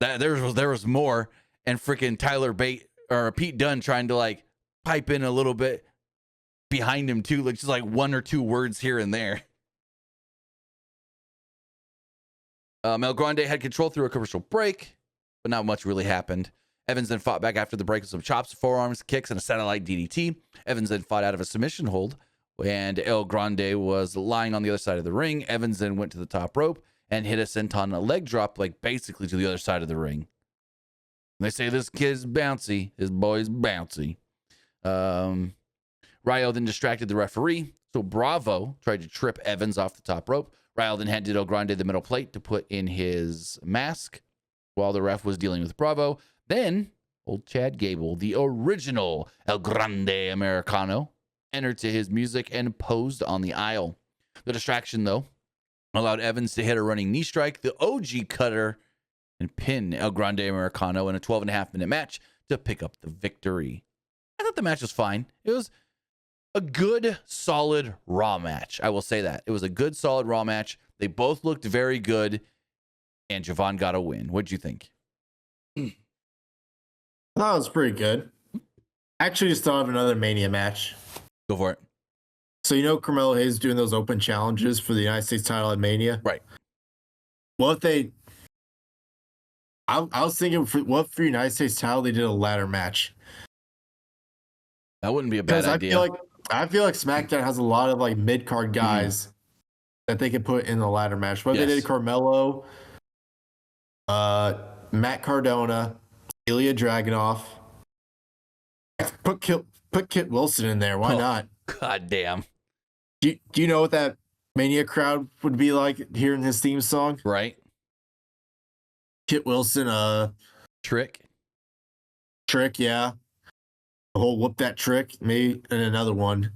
There was more, and freaking Tyler Bate or Pete Dunne trying to like pipe in a little bit behind him too, like just like one or two words here and there. El Grande had control through a commercial break, but not much really happened. Evans then fought back after the break with some chops, forearms, kicks, and a satellite DDT. Evans then fought out of a submission hold, and El Grande was lying on the other side of the ring. Evans then went to the top rope and hit a senton leg drop, like basically to the other side of the ring. They say this kid's bouncy. His boy's bouncy. Ryo then distracted the referee, so Bravo tried to trip Evans off the top rope. Ryo then handed El Grande the middle plate to put in his mask while the ref was dealing with Bravo. Then, old Chad Gable, the original El Grande Americano, entered to his music and posed on the aisle. The distraction, though, allowed Evans to hit a running knee strike, the OG cutter, and pin El Grande Americano in a 12.5-minute match to pick up the victory. I thought the match was fine. It was a good, solid Raw match. I will say that. It was a good, solid Raw match. They both looked very good, and Javon got a win. What'd you think? I thought it was pretty good. Actually, just thought of another Mania match. Go for it. So you know Carmelo Hayes doing those open challenges for the United States title at Mania? Right. What if they... I was thinking, what for United States title they did a ladder match? That wouldn't be a bad idea. I feel like SmackDown has a lot of like mid-card guys that they could put in the ladder match. What they did Carmelo, Matt Cardona, Ilya Dragunov. Put Kit Wilson in there. Why not? God damn. Do you know what that Mania crowd would be like hearing his theme song? Right. Kit Wilson, Trick, yeah. The whole whoop that trick, maybe, and another one.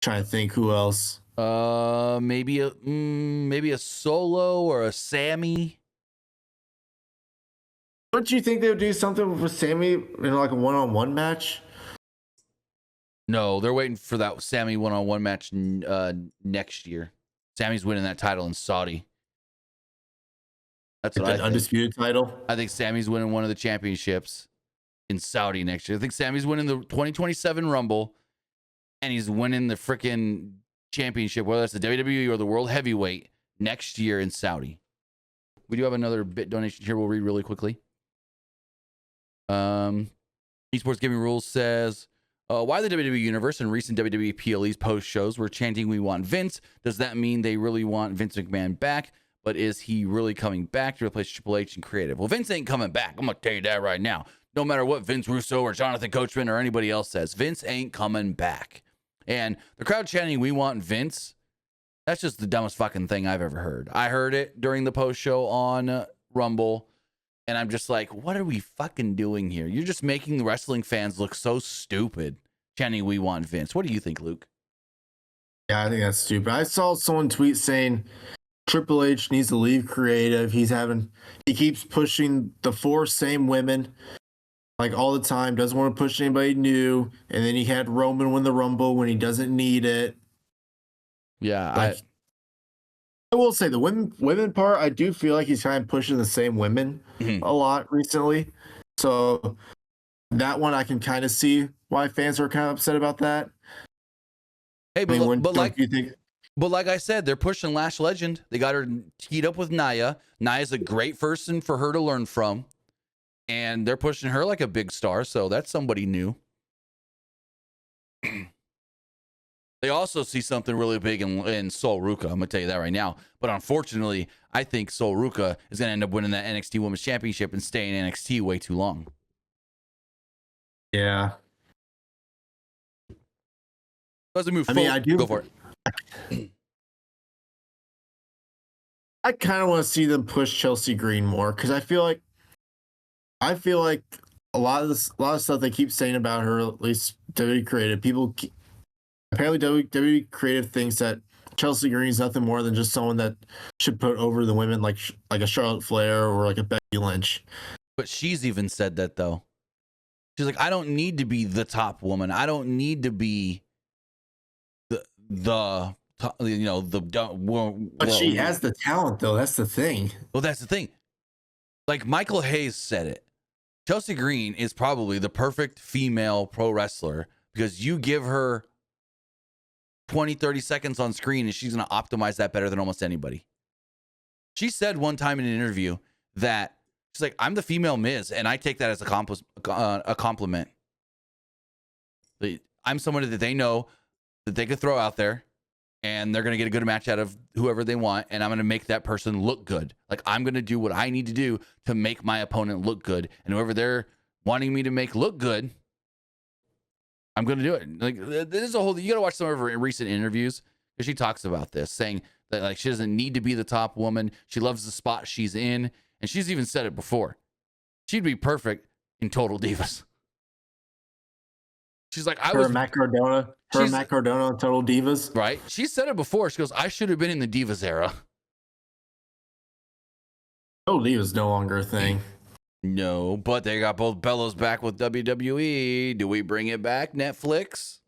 Trying to think who else. maybe a Solo or a Sammy. Don't you think they would do something with Sammy in like a one-on-one match? No, they're waiting for that Sammy one-on-one match next year. Sammy's winning that title in Saudi. That's what I think. Undisputed title. I think Sammy's winning one of the championships in Saudi next year. I think Sammy's winning the 2027 Rumble, and he's winning the freaking championship, whether it's the WWE or the World Heavyweight, next year in Saudi. We do have another bit donation here we'll read really quickly. Esports Gaming Rules says, why the WWE Universe and recent WWE PLE's post shows were chanting "We want Vince"? Does that mean they really want Vince McMahon back? But is he really coming back to replace Triple H in creative? Well, Vince ain't coming back. I'm going to tell you that right now. No matter what Vince Russo or Jonathan Coachman or anybody else says, Vince ain't coming back. And the crowd chanting, "We want Vince," that's just the dumbest fucking thing I've ever heard. I heard it during the post show on Rumble, and I'm just like, what are we fucking doing here? You're just making the wrestling fans look so stupid chanting "We want Vince." What do you think, Luke? Yeah, I think that's stupid. I saw someone tweet saying Triple H needs to leave creative. He keeps pushing the 4 same women like all the time, doesn't want to push anybody new. And then he had Roman win the Rumble when he doesn't need it. Yeah, like, I will say the women part, I do feel like he's kind of pushing the same women a lot recently. So that one I can kind of see why fans are kind of upset about that. Hey, you think? But like I said, they're pushing Lash Legend. They got her teed up with Nia. Nia's a great person for her to learn from. And they're pushing her like a big star, so that's somebody new. They also see something really big in Sol Ruka. I'm going to tell you that right now. But unfortunately, I think Sol Ruka is going to end up winning that NXT Women's Championship and stay in NXT way too long. Yeah. Let's move forward. I do. Go for it. I kind of want to see them push Chelsea Green more because I feel like a lot of stuff they keep saying about her, at least WWE Creative, apparently WWE Creative thinks that Chelsea Green's nothing more than just someone that should put over the women, like a Charlotte Flair or like a Becky Lynch. But she's even said that though. She's like, I don't need to be the top woman. I don't need to be the you know, But she has the talent though. That's the thing. Well, that's the thing. Like Michael Hayes said it. Chelsea Green is probably the perfect female pro wrestler because you give her 20, 30 seconds on screen and she's going to optimize that better than almost anybody. She said one time in an interview that she's like, I'm the female Miz, and I take that as a compliment. I'm somebody that they know that they could throw out there, and they're going to get a good match out of whoever they want, and I'm going to make that person look good. Like, I'm going to do what I need to do to make my opponent look good, and whoever they're wanting me to make look good, I'm going to do it. Like, this is a whole, you got to watch some of her recent interviews, because she talks about this, saying that, like, she doesn't need to be the top woman. She loves the spot she's in, and she's even said it before. She'd be perfect in Total Divas. She's like, Matt Cardona in Total Divas. Right. She said it before. She goes, I should have been in the Divas era. Total Divas no longer a thing. No, but they got both Bellas back with WWE. Do we bring it back, Netflix?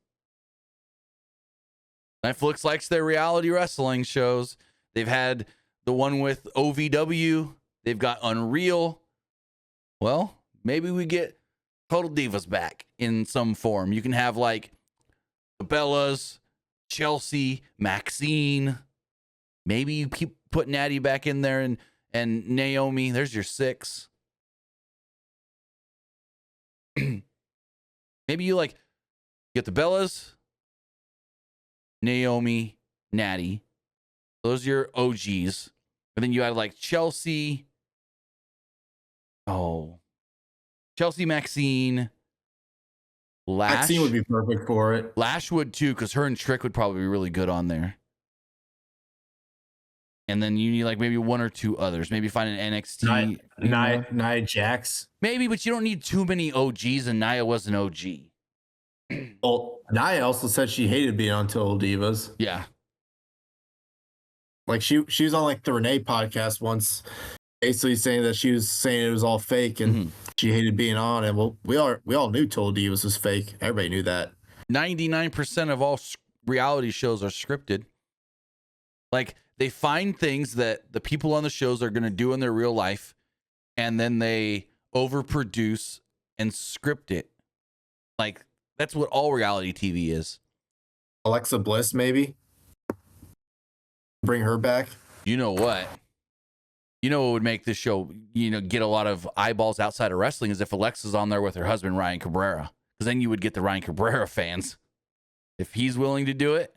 Netflix likes their reality wrestling shows. They've had the one with OVW. They've got Unreal. Well, maybe we get Total Divas back in some form. You can have like the Bellas, Chelsea, Maxine. Maybe you keep putting Natty back in there and Naomi. There's your 6. Maybe you like get the Bellas, Naomi, Natty. Those are your OGs. And then you add like Chelsea. Chelsea, Maxine, Lash. Maxine would be perfect for it. Lash would too, because her and Trick would probably be really good on there. And then you need like maybe 1 or 2 others. Maybe find an NXT. Nia Jax. Maybe, but you don't need too many OGs, and Nia was an OG. Well, Nia also said she hated being on Total Divas. Yeah. Like she was on like the Renee podcast once, basically saying that she was saying it was all fake and she hated being on. And well, we all knew Total Divas was fake. Everybody knew that. 99% of all reality shows are scripted. Like they find things that the people on the shows are going to do in their real life, and then they overproduce and script it. Like that's what all reality TV is. Alexa Bliss, maybe bring her back. You know what? You know what would make this show, get a lot of eyeballs outside of wrestling is if Alexa's on there with her husband, Ryan Cabrera. Because then you would get the Ryan Cabrera fans. If he's willing to do it,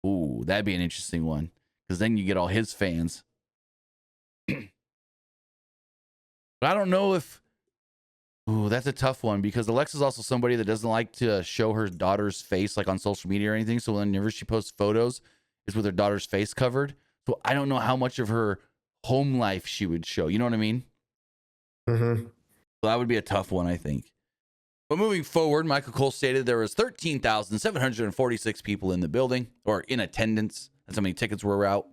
ooh, that'd be an interesting one. Because then you get all his fans. But I don't know if... Ooh, that's a tough one. Because Alexa's also somebody that doesn't like to show her daughter's face like on social media or anything. So whenever she posts photos, it's with her daughter's face covered. So I don't know how much of her home life she would show. You know what I mean? Mm-hmm. So that would be a tough one, I think. But moving forward, Michael Cole stated there was 13,746 people in the building or in attendance. That's how many tickets were out.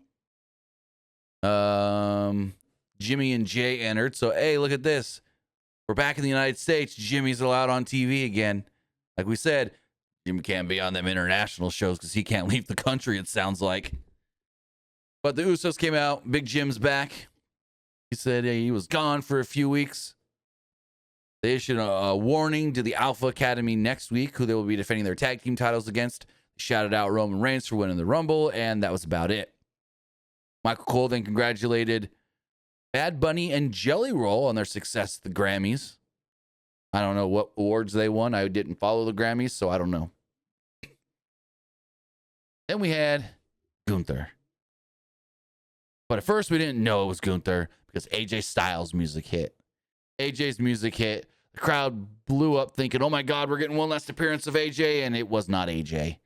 Jimmy and Jay entered. So, hey, look at this. We're back in the United States. Jimmy's allowed on TV again. Like we said, Jimmy can't be on them international shows because he can't leave the country, it sounds like. But the Usos came out. Big Jim's back. He said he was gone for a few weeks. They issued a warning to the Alpha Academy next week, who they will be defending their tag team titles against. Shouted out Roman Reigns for winning the Rumble, and that was about it. Michael Cole then congratulated Bad Bunny and Jelly Roll on their success at the Grammys. I don't know what awards they won. I didn't follow the Grammys, so I don't know. Then we had Gunther. But at first, we didn't know it was Gunther because AJ Styles' music hit. AJ's music hit. The crowd blew up thinking, oh my God, we're getting one last appearance of AJ. And it was not AJ.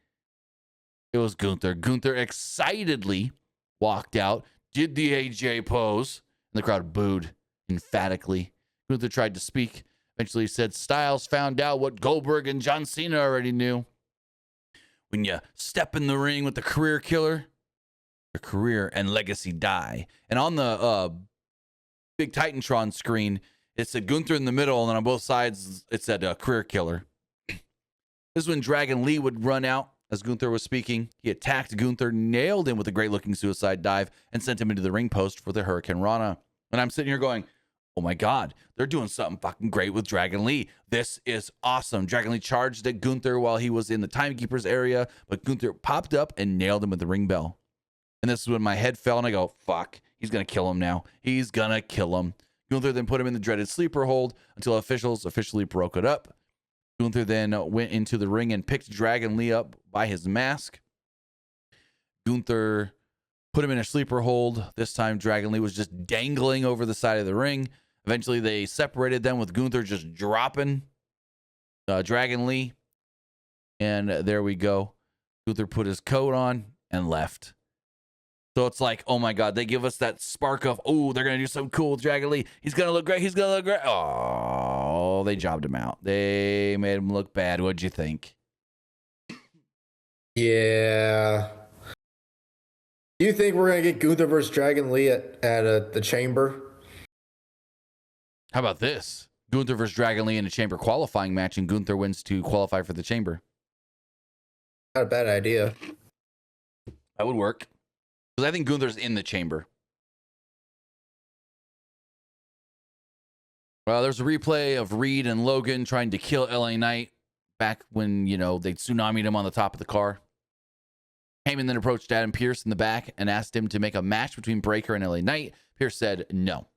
It was Gunther. Gunther excitedly walked out, did the AJ pose, and the crowd booed emphatically. Gunther tried to speak. Eventually he said Styles found out what Goldberg and John Cena already knew. when you step in the ring with the career killer, your career and legacy die. And on the big Titantron screen, it said Gunther in the middle, and then on both sides, it said career killer. This is when Dragon Lee would run out as Gunther was speaking. He attacked Gunther, nailed him with a great-looking suicide dive, and sent him into the ring post for the Hurricane Rana. And I'm sitting here going, oh my God, they're doing something fucking great with Dragon Lee. This is awesome. Dragon Lee charged at Gunther while he was in the Timekeeper's area, but Gunther popped up and nailed him with the ring bell. And this is when my head fell, and I go, fuck, he's going to kill him now. He's going to kill him. Gunther then put him in the dreaded sleeper hold until officials officially broke it up. Gunther then went into the ring and picked Dragon Lee up by his mask. Gunther put him in a sleeper hold. This time, Dragon Lee was just dangling over the side of the ring. Eventually, they separated them with Gunther just dropping Dragon Lee. And there we go. Gunther put his coat on and left. So it's like, oh my God, they give us that spark of, oh, they're going to do something cool with Dragon Lee. He's going to look great. He's going to look great. Oh, they jobbed him out. They made him look bad. What'd you think? Yeah. Do you think we're going to get Gunther versus Dragon Lee at the Chamber? How about this? Gunther versus Dragon Lee in a Chamber qualifying match, and Gunther wins to qualify for the Chamber. Not a bad idea. That would work. Because I think Gunther's in the Chamber. Well, there's a replay of Reed and Logan trying to kill LA Knight back when, they tsunamied him on the top of the car. Heyman then approached Adam Pearce in the back and asked him to make a match between Breakker and LA Knight. Pearce said no.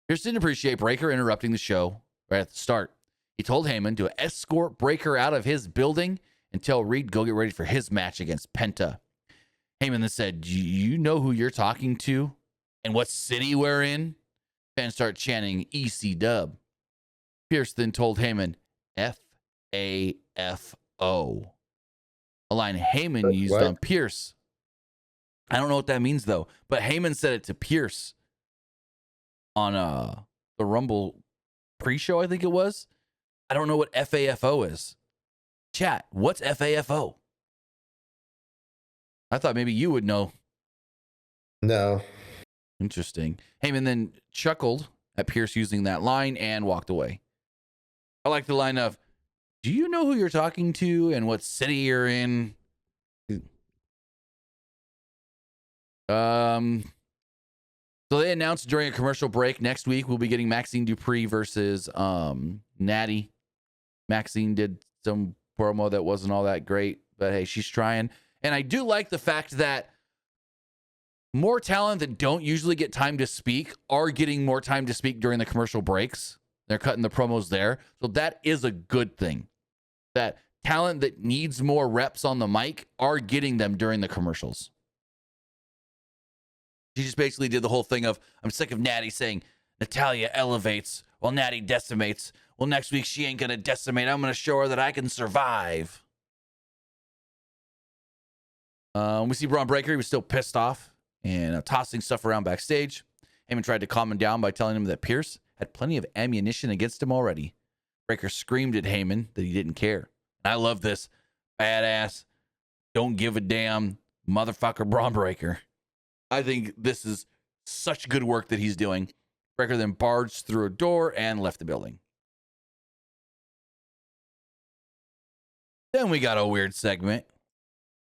Pearce didn't appreciate Breakker interrupting the show right at the start. He told Heyman to escort Breakker out of his building and tell Reed to go get ready for his match against Penta. Heyman then said, do you know who you're talking to and what city we're in? Fans start chanting EC Dub. Pearce then told Heyman, F-A-F-O. A line Heyman used on Pearce. I don't know what that means, though, but Heyman said it to Pearce on the Rumble pre-show, I think it was. I don't know what F-A-F-O is. Chat, what's F-A-F-O? I thought maybe you would know. No. Interesting. Heyman then chuckled at Pearce using that line and walked away. I like the line of, do you know who you're talking to and what city you're in? So they announced during a commercial break next week we'll be getting Maxine Dupree versus Natty. Maxine did some promo that wasn't all that great, but hey, she's trying. And I do like the fact that more talent that don't usually get time to speak are getting more time to speak during the commercial breaks. They're cutting the promos there. So that is a good thing. That talent that needs more reps on the mic are getting them during the commercials. She just basically did the whole thing of, I'm sick of Natty saying, Natalia elevates while Natty decimates. Well, next week she ain't going to decimate. I'm going to show her that I can survive. We see Braun Breaker. He was still pissed off and tossing stuff around backstage. Heyman tried to calm him down by telling him that Pearce had plenty of ammunition against him already. Breaker screamed at Heyman that he didn't care. And I love this badass, don't give a damn motherfucker Braun Breaker. I think this is such good work that he's doing. Breaker then barged through a door and left the building. Then we got a weird segment.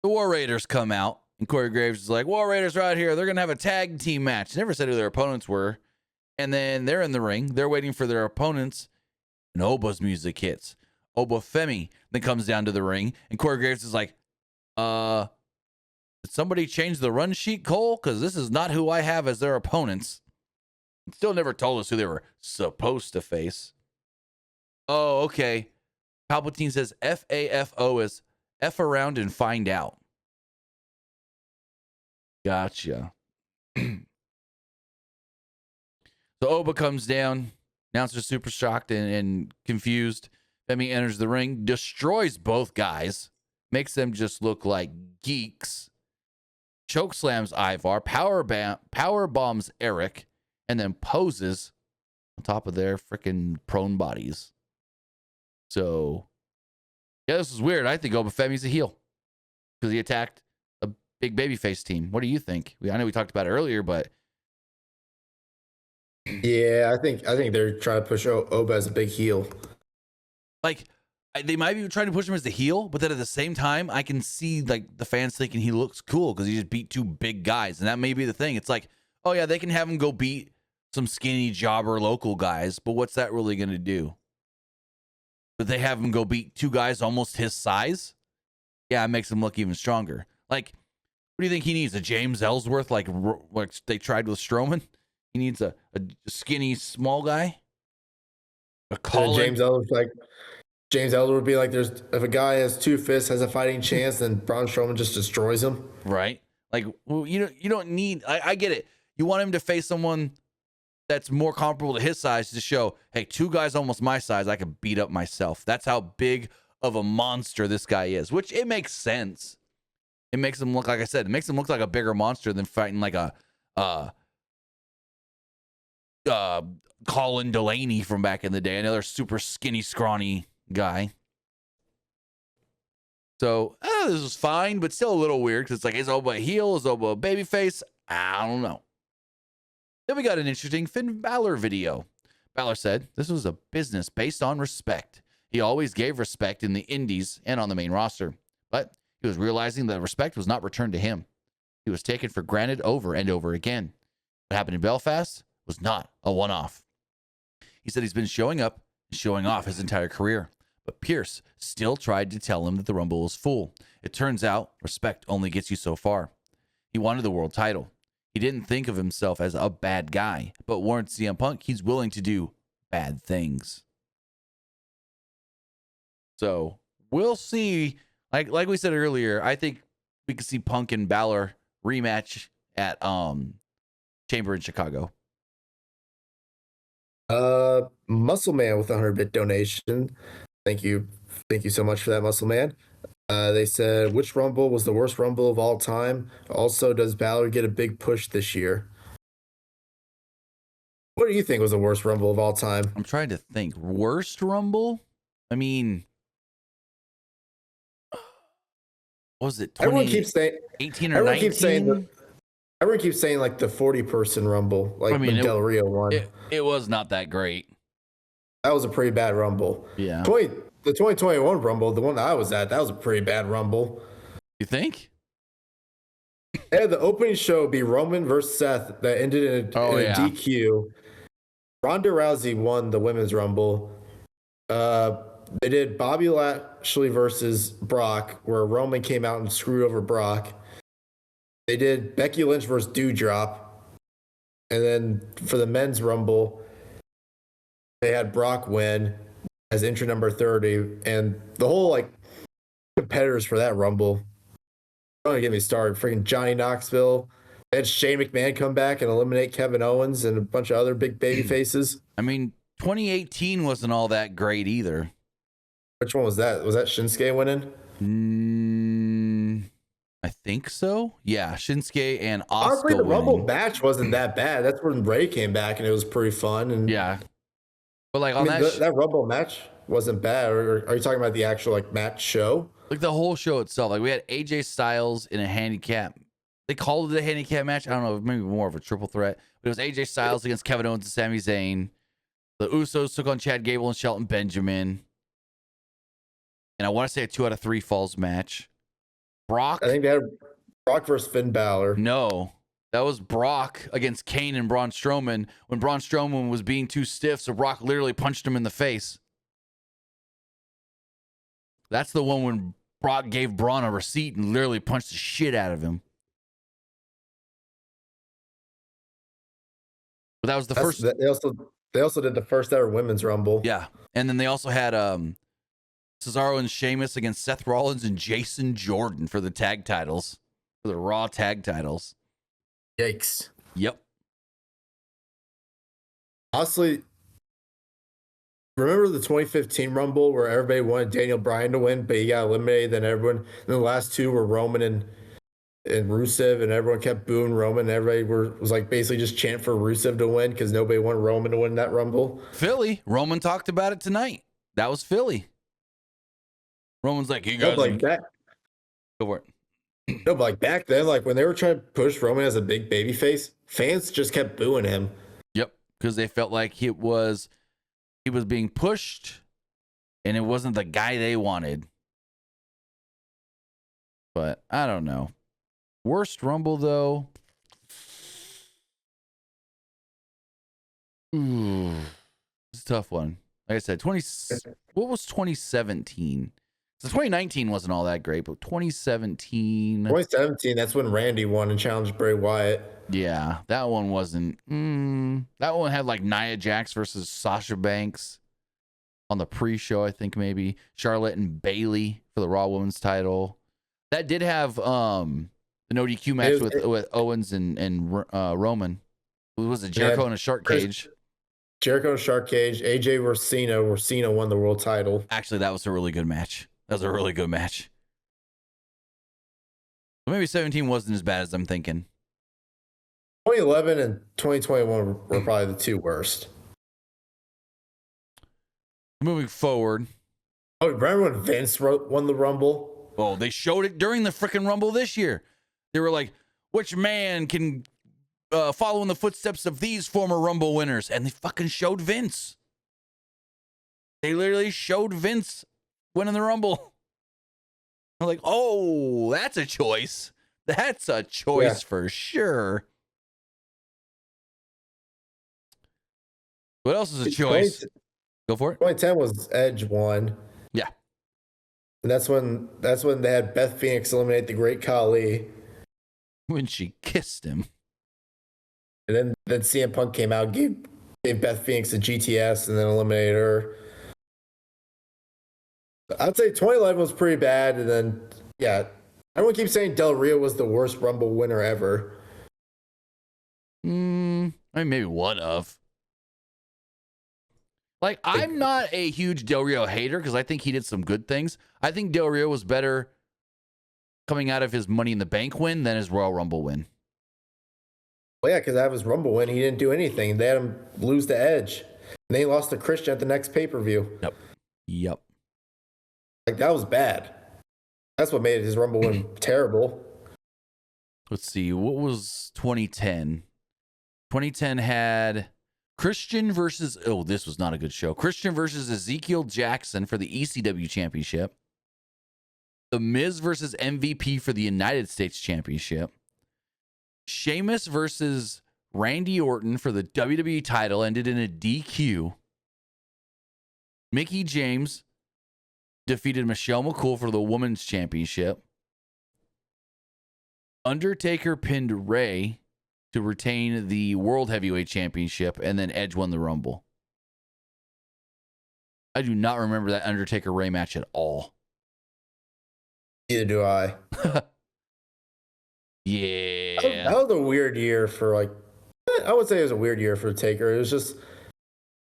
The War Raiders come out, and Corey Graves is like, War Raiders right here. They're going to have a tag team match. Never said who their opponents were. And then they're in the ring. They're waiting for their opponents. And Oba's music hits. Oba Femi then comes down to the ring. And Corey Graves is like, did somebody change the run sheet, Cole? Because this is not who I have as their opponents. Still never told us who they were supposed to face. Oh, okay. Palpatine says F-A-F-O is F around and find out. Gotcha. So Oba comes down. Announcer's super shocked and confused. Femi enters the ring, destroys both guys, makes them just look like geeks. Chokeslams Ivar, power bombs Eric, and then poses on top of their freaking prone bodies. So, yeah, this is weird. I think Oba Femi's a heel. because he attacked a big babyface team. What do you think? I know we talked about it earlier, but Yeah, I think they're trying to push Oba as a big heel. like they might be trying to push him as the heel, but then at the same time, I can see like the fans thinking he looks cool because he just beat two big guys, and that may be the thing. It's like, oh yeah, they can have him go beat some skinny jobber local guys, but what's that really going to do? But they have him go beat two guys almost his size. Yeah, it makes him look even stronger. Like, what do you think he needs? A James Ellsworth like they tried with Strowman? He needs a skinny small guy. A Colin. James Ellsworth would be like, if a guy has two fists, has a fighting chance, then Braun Strowman just destroys him. Right. Like, well, you don't need. I get it. You want him to face someone that's more comparable to his size to show, hey, two guys almost my size, I can beat up myself. That's how big of a monster this guy is, which it makes sense. It makes him look, like I said, it makes him look like a bigger monster than fighting like a Colin Delaney from back in the day, another super skinny, scrawny guy. So this was fine, but still a little weird because it's like, is Oba a heel? Is Oba a babyface? I don't know. Then we got an interesting Finn Balor video. Balor said this was a business based on respect. He always gave respect in the indies and on the main roster, but he was realizing that respect was not returned to him. He was taken for granted over and over again. What happened in Belfast was not a one-off. He said he's been showing up and showing off his entire career, but Pierce still tried to tell him that the Rumble was full. It turns out respect only gets you so far. He wanted the world title. He didn't think of himself as a bad guy, but warned CM Punk he's willing to do bad things. So we'll see. Like we said earlier, I think we could see Punk and Balor rematch at Chamber in Chicago. Muscle Man with a 100-bit donation. Thank you so much for that, Muscle Man. They said, which Rumble was the worst Rumble of all time? Also, does Balor get a big push this year? What do you think was the worst Rumble of all time? I'm trying to think. Worst Rumble? I mean, what was it? Everyone keeps saying 18 or 19? Everyone keeps saying like the 40-person Rumble, like the Del Rio one. It was not that great. That was a pretty bad Rumble. Yeah. The 2021 Rumble, the one that I was at, that was a pretty bad Rumble. You think? They had the opening show be Roman versus Seth that ended in a DQ. Ronda Rousey won the Women's Rumble. They did Bobby Lashley versus Brock, where Roman came out and screwed over Brock. They did Becky Lynch versus Doudrop. And then for the Men's Rumble, they had Brock win as entry number 30, and the whole competitors for that Rumble. Don't get me started. Freaking Johnny Knoxville. They had Shane McMahon come back and eliminate Kevin Owens and a bunch of other big baby faces. I mean, 2018 wasn't all that great either. Which one was that? Was that Shinsuke winning? I think so. Yeah, Shinsuke and Asuka. Honestly, the Rumble match wasn't that bad. That's when Ray came back and it was pretty fun. And yeah. But that Rumble match wasn't bad. Or are you talking about the actual match show? Like the whole show itself. Like we had AJ Styles in a handicap. They called it a handicap match. I don't know, maybe more of a triple threat. But it was AJ Styles against Kevin Owens and Sami Zayn. The Usos took on Chad Gable and Shelton Benjamin. And I want to say a 2 out of 3 falls match. Brock. I think they had Brock versus Finn Balor. No. That was Brock against Kane and Braun Strowman when Braun Strowman was being too stiff, so Brock literally punched him in the face. That's the one when Brock gave Braun a receipt and literally punched the shit out of him. But that was the first. They also did the first ever Women's Rumble. Yeah. And then they also had Cesaro and Sheamus against Seth Rollins and Jason Jordan for the tag titles, for the Raw tag titles. Yikes. Yep. Honestly, remember the 2015 Rumble where everybody wanted Daniel Bryan to win, but he got eliminated? Then the last two were Roman and Rusev, and everyone kept booing Roman. And everybody was basically just chanting for Rusev to win because nobody wanted Roman to win that Rumble. Philly. Roman talked about it tonight. That was Philly. Roman's like, you guys like that. Go for it. No, but like back then, like when they were trying to push Roman as a big baby face, fans just kept booing him. Yep, because they felt like he was being pushed, and it wasn't the guy they wanted. But I don't know. Worst Rumble though. Ooh, it's a tough one. Like I said, what was 2017? So 2019 wasn't all that great, but 2017. 2017, that's when Randy won and challenged Bray Wyatt. Yeah, that one wasn't. That one had like Nia Jax versus Sasha Banks on the pre-show, I think maybe. Charlotte and Bayley for the Raw Women's title. That did have an ODQ match with Owens and Roman. It was a Jericho in a shark cage. Jericho in a shark cage. AJ versus Cena, where Cena won the world title. Actually, that was a really good match. That was a really good match. But maybe 17 wasn't as bad as I'm thinking. 2011 and 2021 were probably the two worst. Moving forward. Oh, remember when Vince won the Rumble? Oh, they showed it during the freaking Rumble this year. They were like, which man can follow in the footsteps of these former Rumble winners? And they fucking showed Vince. They literally showed Vince winning the Rumble. I'm like, oh, that's a choice. That's a choice for sure. What else is a choice? Go for it. 2010 was Edge won. Yeah. And that's when they had Beth Phoenix eliminate the Great Khali. When she kissed him. And then CM Punk came out, gave Beth Phoenix a GTS, and then eliminated her. I'd say 2011 was pretty bad, and then everyone keeps saying Del Rio was the worst Rumble winner ever. I mean, maybe one of. Like, I'm not a huge Del Rio hater because I think he did some good things. I think Del Rio was better coming out of his Money in the Bank win than his Royal Rumble win. Well, yeah, because out of his Rumble win, he didn't do anything. They had him lose to Edge. And they lost to Christian at the next pay-per-view. Yep. Like, that was bad. That's what made his Rumble win terrible. Let's see. What was 2010? 2010 had Christian versus... Oh, this was not a good show. Christian versus Ezekiel Jackson for the ECW Championship. The Miz versus MVP for the United States Championship. Sheamus versus Randy Orton for the WWE title ended in a DQ. Mickie James defeated Michelle McCool for the Women's Championship. Undertaker pinned Ray to retain the World Heavyweight Championship, and then Edge won the Rumble. I do not remember that Undertaker-Ray match at all. Neither do I. Yeah. That was a weird year for, like, I would say it was a weird year for Taker. It was just,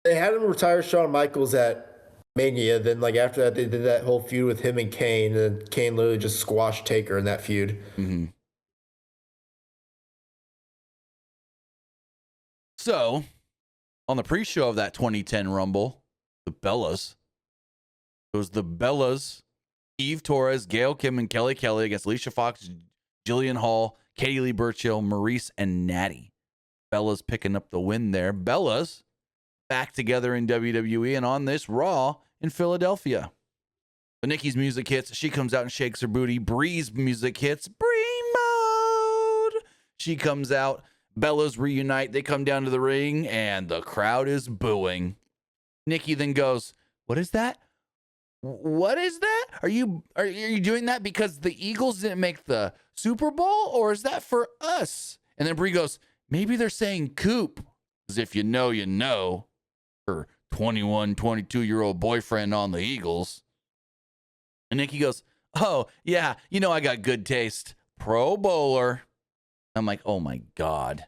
they had him retire Shawn Michaels at Mania. Then, like, after that, they did that whole feud with him and Kane. And Kane literally just squashed Taker in that feud. Mm-hmm. So, on the pre-show of that 2010 Rumble, the Bellas, it was the Bellas, Eve Torres, Gail Kim, and Kelly Kelly against Alicia Fox, Jillian Hall, Katie Lee Burchill, Maurice, and Natty. Bellas picking up the win there. Bellas back together in WWE and on this Raw in Philadelphia. But Nikki's music hits. She comes out and shakes her booty. Bree's music hits. Bree mode. She comes out. Bellas reunite. They come down to the ring, and the crowd is booing. Nikki then goes, "What is that? What is that? Are you doing that because the Eagles didn't make the Super Bowl, or is that for us?" And then Bree goes, "Maybe they're saying Coop, as if you know, her 21, 22-year-old boyfriend on the Eagles." And Nikki goes, "Oh, yeah, I got good taste. Pro Bowler." I'm like, oh my God.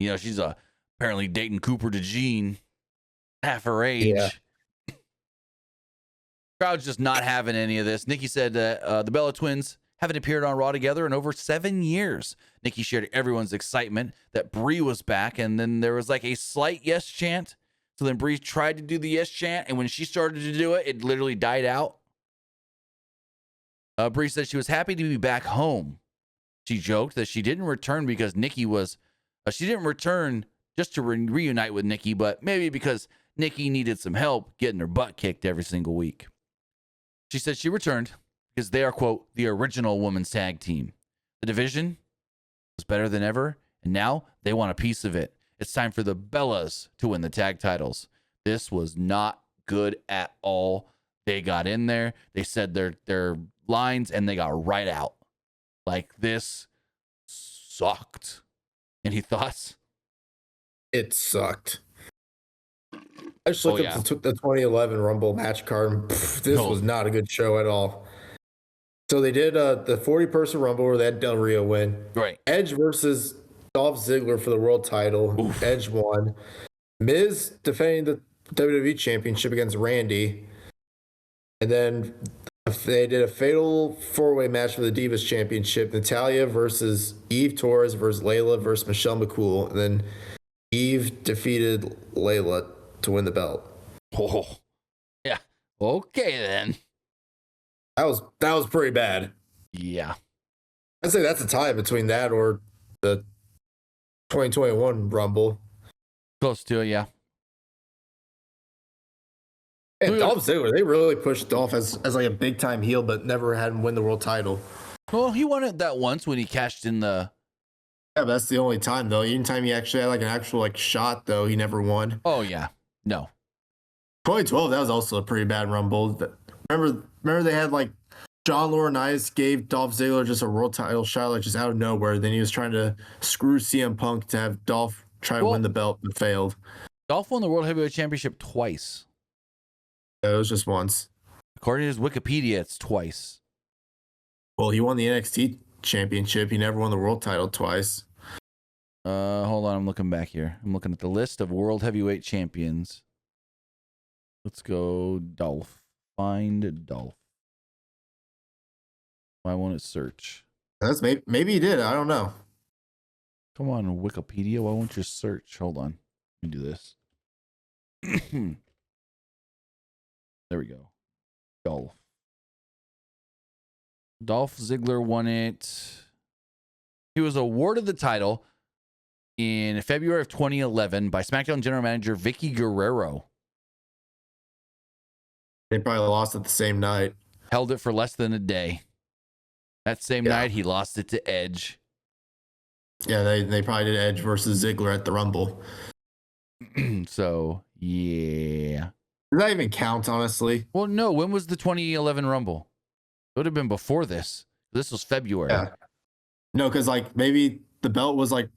She's apparently dating Cooper DeJean, half her age. Yeah. Crowd's just not having any of this. Nikki said the Bella twins haven't appeared on Raw together in over 7 years. Nikki shared everyone's excitement that Bree was back, and then there was like a slight yes chant. So then Bree tried to do the yes chant, and when she started to do it, it literally died out. Bree said she was happy to be back home She joked that she didn't return because Nikki was, she didn't return just to reunite with Nikki, but maybe because Nikki needed some help getting her butt kicked every single week. She said she returned because they are, quote, the original women's tag team. The division was better than ever, and now they want a piece of it. It's time for the Bellas to win the tag titles. This was not good at all. They got in there, they said their lines, and they got right out. Like, this sucked. Any thoughts? It sucked. I just looked up the 2011 Rumble match card. And, this was not a good show at all. So they did the 40-person Rumble where they had Del Rio win. Right. Edge versus Dolph Ziggler for the world title. Oof. Edge won. Miz defending the WWE Championship against Randy. And then they did a fatal four-way match for the Divas Championship. Natalya versus Eve Torres versus Layla versus Michelle McCool. And then Eve defeated Layla to win the belt. Oh, yeah. Okay, then. That was pretty bad. Yeah. I'd say that's a tie between that or the 2021 Rumble. Close to it, yeah. And Dolph Ziggler, they really pushed Dolph as like a big time heel, but never had him win the world title. Well, he won it that once when he cashed in the. Yeah, but that's the only time though. Anytime he actually had like an actual like shot though, he never won. Oh yeah, no. 2012, that was also a pretty bad Rumble. Remember they had like John Laurinaitis gave Dolph Ziggler just a world title shot like just out of nowhere. Then he was trying to screw CM Punk to have Dolph try to win the belt and failed. Dolph won the World Heavyweight Championship twice. Yeah, it was just once. According to his Wikipedia, it's twice. Well, he won the NXT Championship. He never won the world title twice. Hold on, I'm looking back here. I'm looking at the list of World Heavyweight Champions. Let's go Dolph. Find Dolph. Why won't it search? That's maybe he did. I don't know. Come on, Wikipedia. Why won't you search? Hold on. Let me do this. There we go. Dolph Ziggler won it. He was awarded the title in February of 2011 by SmackDown General Manager Vicky Guerrero. They probably lost it the same night. Held it for less than a day. That same night, he lost it to Edge. Yeah, they probably did Edge versus Ziggler at the Rumble. So, yeah. Does that even count, honestly? Well, no. When was the 2011 Rumble? It would have been before this. This was February. Yeah. No, because like maybe the belt was like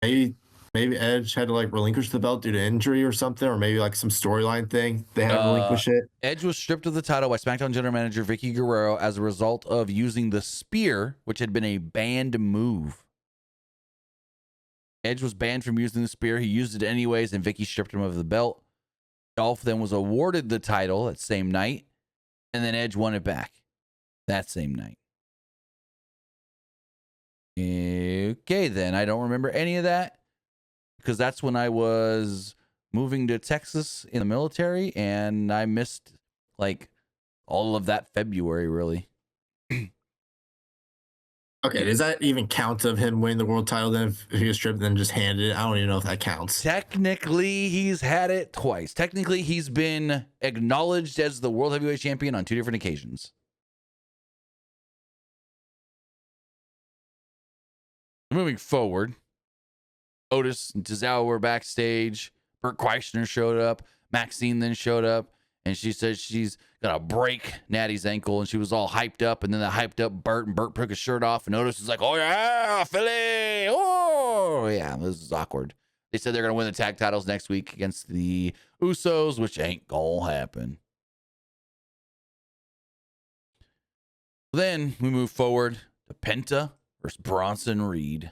maybe Edge had to like relinquish the belt due to injury or something, or maybe like some storyline thing. They had to relinquish it. Edge was stripped of the title by SmackDown General Manager Vicky Guerrero as a result of using the spear, which had been a banned move. Edge was banned from using the spear. He used it anyways, and Vicky stripped him of the belt. Dolph then was awarded the title that same night, and then Edge won it back that same night. Okay, then. I don't remember any of that because that's when I was moving to Texas in the military, and I missed like all of that February, really. Okay, does that even count of him winning the world title then if he was stripped and then just handed it? I don't even know if that counts. Technically, he's had it twice. Technically, he's been acknowledged as the World Heavyweight Champion on 2 different occasions. Moving forward, Otis and Tozawa were backstage. Burt Kreischer showed up. Maxine then showed up. And she says she's going to break Natty's ankle. And she was all hyped up. And then they hyped up Burt. And Burt took his shirt off. And Otis was like, oh, yeah, Philly. Oh, yeah, this is awkward. They said they're going to win the tag titles next week against the Usos, which ain't going to happen. Then we move forward to Penta versus Bronson Reed.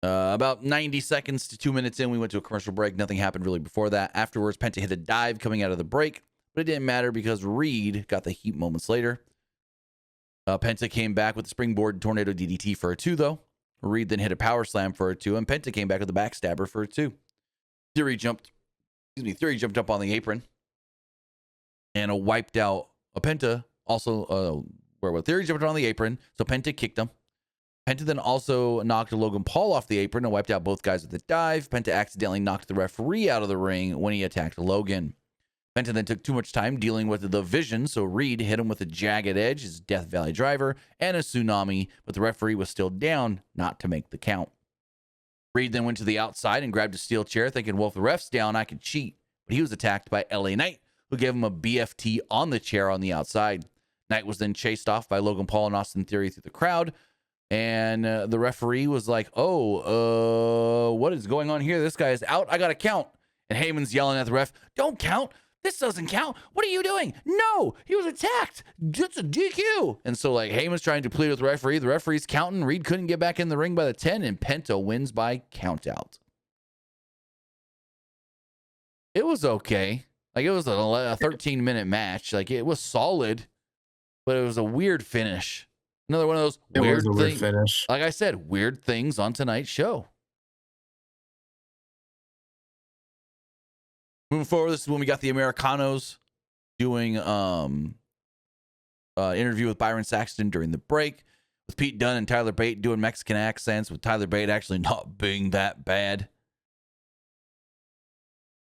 About 90 seconds to 2 minutes in, we went to a commercial break. Nothing happened really before that. Afterwards, Penta hit a dive coming out of the break, but it didn't matter because Reed got the heat moments later. Penta came back with the springboard tornado DDT for a 2, though. Reed then hit a power slam for a 2, and Penta came back with a backstabber for a 2. Theory jumped up on the apron and wiped out Penta. Also where Theory jumped on the apron, so Penta kicked him. Penta then also knocked Logan Paul off the apron and wiped out both guys with a dive. Penta accidentally knocked the referee out of the ring when he attacked Logan. Penta then took too much time dealing with the Vision, so Reed hit him with a Jagged Edge, his Death Valley driver, and a Tsunami, but the referee was still down not to make the count. Reed then went to the outside and grabbed a steel chair, thinking, well, if the ref's down, I could cheat. But he was attacked by LA Knight, who gave him a BFT on the chair on the outside. Knight was then chased off by Logan Paul and Austin Theory through the crowd. And the referee was like, what is going on here? This guy is out. I got to count. And Heyman's yelling at the ref, don't count. This doesn't count. What are you doing? No, he was attacked. It's a DQ. And so, like, Heyman's trying to plead with the referee. The referee's counting. Reed couldn't get back in the ring by the 10, and Penta wins by countout. It was okay. Like, it was a 13-minute match. Like, it was solid, but it was a weird finish. Another one of those weird things. Finish. Like I said, weird things on tonight's show. Moving forward, this is when we got the Americanos doing interview with Byron Saxton during the break, with Pete Dunne and Tyler Bate doing Mexican accents, with Tyler Bate actually not being that bad.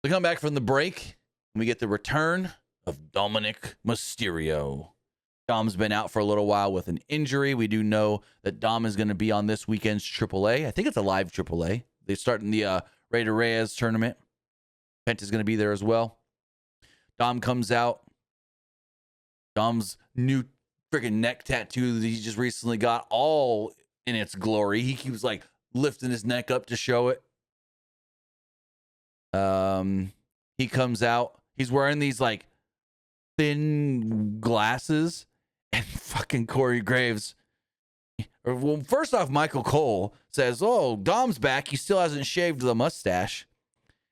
We come back from the break, and we get the return of Dominic Mysterio. Dom's been out for a little while with an injury. We do know that Dom is going to be on this weekend's AAA. I think it's a live AAA. They're starting the Rey de Reyes tournament. Penta's going to be there as well. Dom comes out. Dom's new freaking neck tattoo that he just recently got, all in its glory. He keeps like lifting his neck up to show it. He comes out. He's wearing these like thin glasses, and fucking Corey Graves. Well, first off, Michael Cole says, "Oh, Dom's back. He still hasn't shaved the mustache."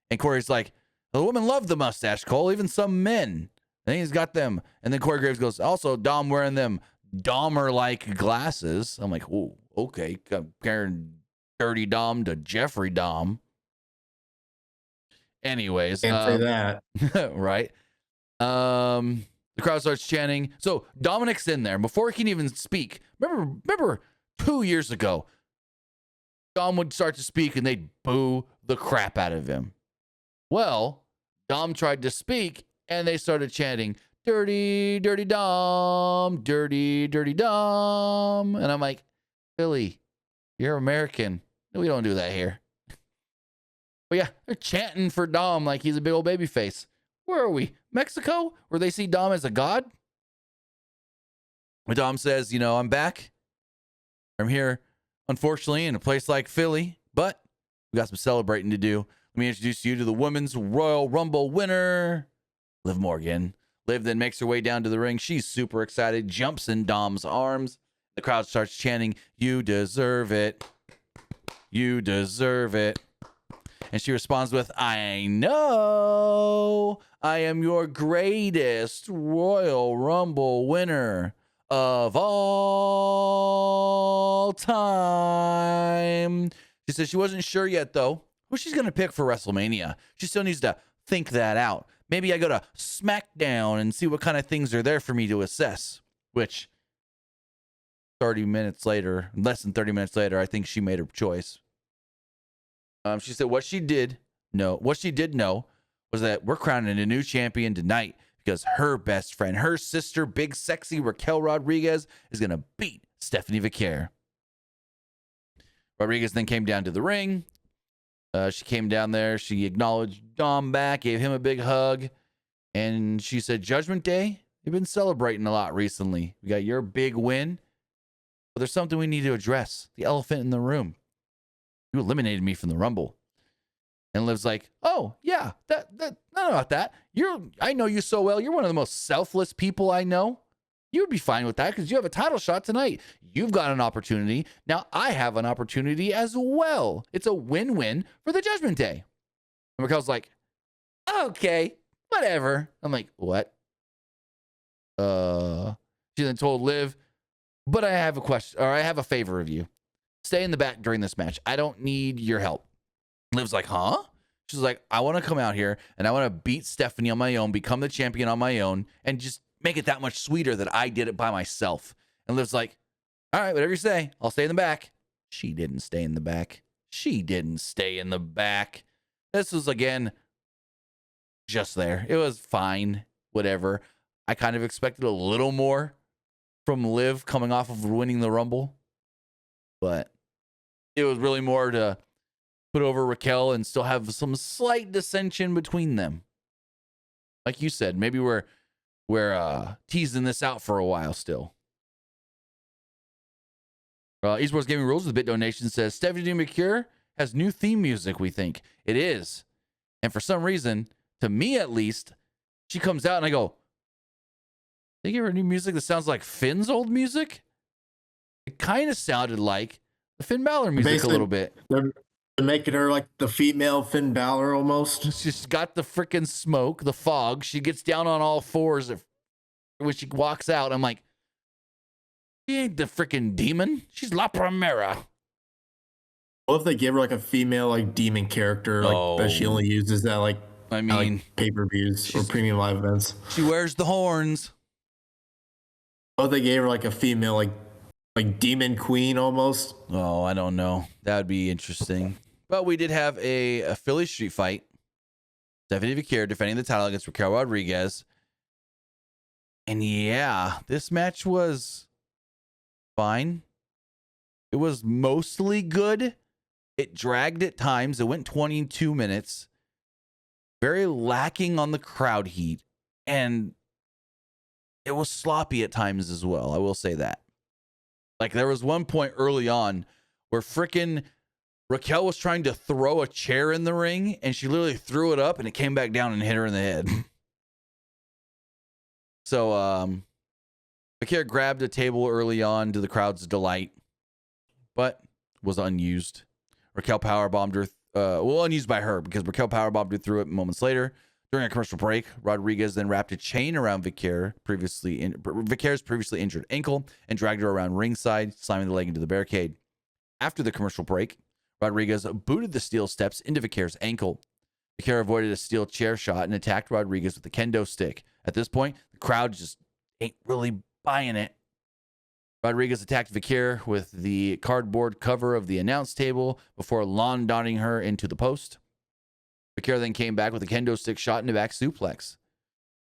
And Corey's like, "The women love the mustache, Cole. Even some men." And he's got them. And then Corey Graves goes, "Also, Dom wearing them Dahmer-like glasses." I'm like, "Oh, okay." Comparing Dirty Dom to Jeffrey Dom. Anyways, can't say that, right? The crowd starts chanting. So Dominic's in there before he can even speak. Remember 2 years ago, Dom would start to speak and they'd boo the crap out of him. Well, Dom tried to speak and they started chanting, "Dirty, dirty Dom, dirty, dirty Dom." And I'm like, Billy, you're American. We don't do that here. But yeah, they're chanting for Dom like he's a big old baby face. Where are we? Mexico? Where they see Dom as a god? But Dom says, "I'm back. I'm here, unfortunately, in a place like Philly, but we got some celebrating to do. Let me introduce you to the Women's Royal Rumble winner, Liv Morgan." Liv then makes her way down to the ring. She's super excited, jumps in Dom's arms. The crowd starts chanting, "You deserve it. You deserve it." And she responds with, "I know. I am your greatest Royal Rumble winner of all time." She says she wasn't sure yet, though, who she's going to pick for WrestleMania. She still needs to think that out. Maybe I go to SmackDown and see what kind of things are there for me to assess, which 30 minutes later, less than 30 minutes later, I think she made her choice. She said what she did know was that we're crowning a new champion tonight because her best friend, her sister, big sexy Raquel Rodriguez, is going to beat Stephanie Vicaire. Rodriguez then came down to the ring. She came down there. She acknowledged Dom back, gave him a big hug. And she said, "Judgment Day, you've been celebrating a lot recently. We got your big win. But there's something we need to address. The elephant in the room. You eliminated me from the Rumble." And Liv's like, "Oh, yeah, that not about that. I know you so well. You're one of the most selfless people I know. You would be fine with that because you have a title shot tonight. You've got an opportunity. Now I have an opportunity as well. It's a win-win for the Judgment Day." And Raquel's like, "Okay, whatever." I'm like, "What?" She then told Liv, "But I have a question, or I have a favor of you. Stay in the back during this match. I don't need your help." Liv's like, "Huh?" She's like, "I want to come out here and I want to beat Stephanie on my own, become the champion on my own, and just make it that much sweeter that I did it by myself." And Liv's like, all right, whatever you say, I'll stay in the back. She didn't stay in the back. She didn't stay in the back. This was, again, just there. It was fine, whatever. I kind of expected a little more from Liv coming off of winning the Rumble, but it was really more to put over Raquel and still have some slight dissension between them. Like you said, maybe we're teasing this out for a while still. Esports Gaming Rules with Bit Donation says Stephanie McCure has new theme music, we think. It is. And for some reason, to me at least, she comes out and I go, they give her new music that sounds like Finn's old music? It kind of sounded like the Finn Balor music basically, a little bit. They're making her like the female Finn Balor almost. She's got the freaking smoke, the fog. She gets down on all fours when she walks out. I'm like, she ain't the freaking demon. She's La Primera. What if they give her like a female like demon character like that she only uses that like pay-per-views or premium live events? She wears the horns. What if they gave her like a female like demon queen almost? Oh, I don't know. That would be interesting. But we did have a Philly street fight. Stephanie McCure defending the title against Raquel Rodriguez. And yeah, this match was fine. It was mostly good. It dragged at times. It went 22 minutes. Very lacking on the crowd heat. And it was sloppy at times as well. I will say that. Like there was one point early on where frickin' Raquel was trying to throw a chair in the ring and she literally threw it up and it came back down and hit her in the head. So, McCure grabbed a table early on to the crowd's delight, but was unused. Raquel powerbombed her, unused by her because Raquel powerbombed her through it moments later. During a commercial break, Rodriguez then wrapped a chain around Vicare's previously injured ankle and dragged her around ringside, slamming the leg into the barricade. After the commercial break, Rodriguez booted the steel steps into Vicare's ankle. Vicare avoided a steel chair shot and attacked Rodriguez with a kendo stick. At this point, the crowd just ain't really buying it. Rodriguez attacked Vicare with the cardboard cover of the announce table before lawn-darting her into the post. Vicare then came back with a kendo stick shot into back suplex.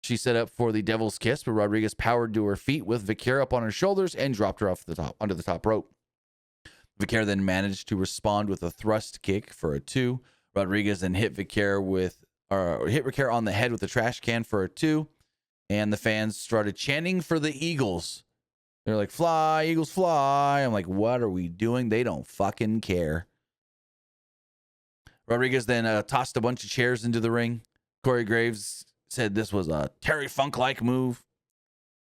She set up for the Devil's Kiss, but Rodriguez powered to her feet with Vicare up on her shoulders and dropped her off the top onto the top rope. Vicare then managed to respond with a thrust kick for a 2. Rodriguez then hit Vicare on the head with a trash can for a 2, and the fans started chanting for the Eagles. They're like, "Fly, Eagles, fly!" I'm like, "What are we doing?" They don't fucking care. Rodriguez then tossed a bunch of chairs into the ring. Corey Graves said this was a Terry Funk-like move.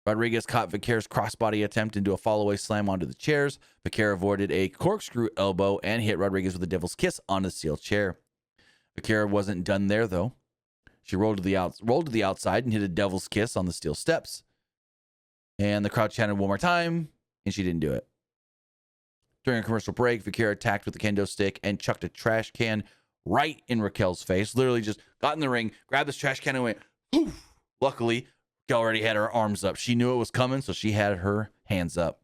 Rodriguez caught Vicare's crossbody attempt into a fall-away slam onto the chairs. Vicare avoided a corkscrew elbow and hit Rodriguez with a Devil's Kiss on the steel chair. Vicare wasn't done there, though. She rolled to the outside and hit a Devil's Kiss on the steel steps. And the crowd chanted one more time, and she didn't do it. During a commercial break, Vicare attacked with a kendo stick and chucked a trash can right in Raquel's face. Literally just got in the ring, grabbed this trash can and went, poof. Luckily, Raquel already had her arms up. She knew it was coming, so she had her hands up.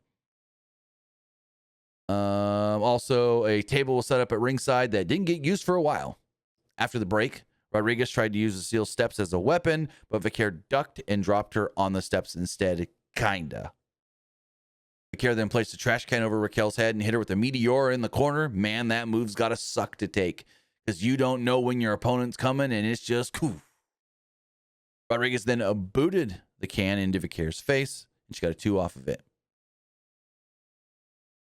Also, a table was set up at ringside that didn't get used for a while. After the break, Rodriguez tried to use the steel steps as a weapon, but Vicare ducked and dropped her on the steps instead, kinda. Vicare then placed a trash can over Raquel's head and hit her with a meteor in the corner. Man, that move's gotta suck to take, because you don't know when your opponent's coming, and it's just cool. Rodriguez then booted the can into Vicare's face, and she got a 2 off of it.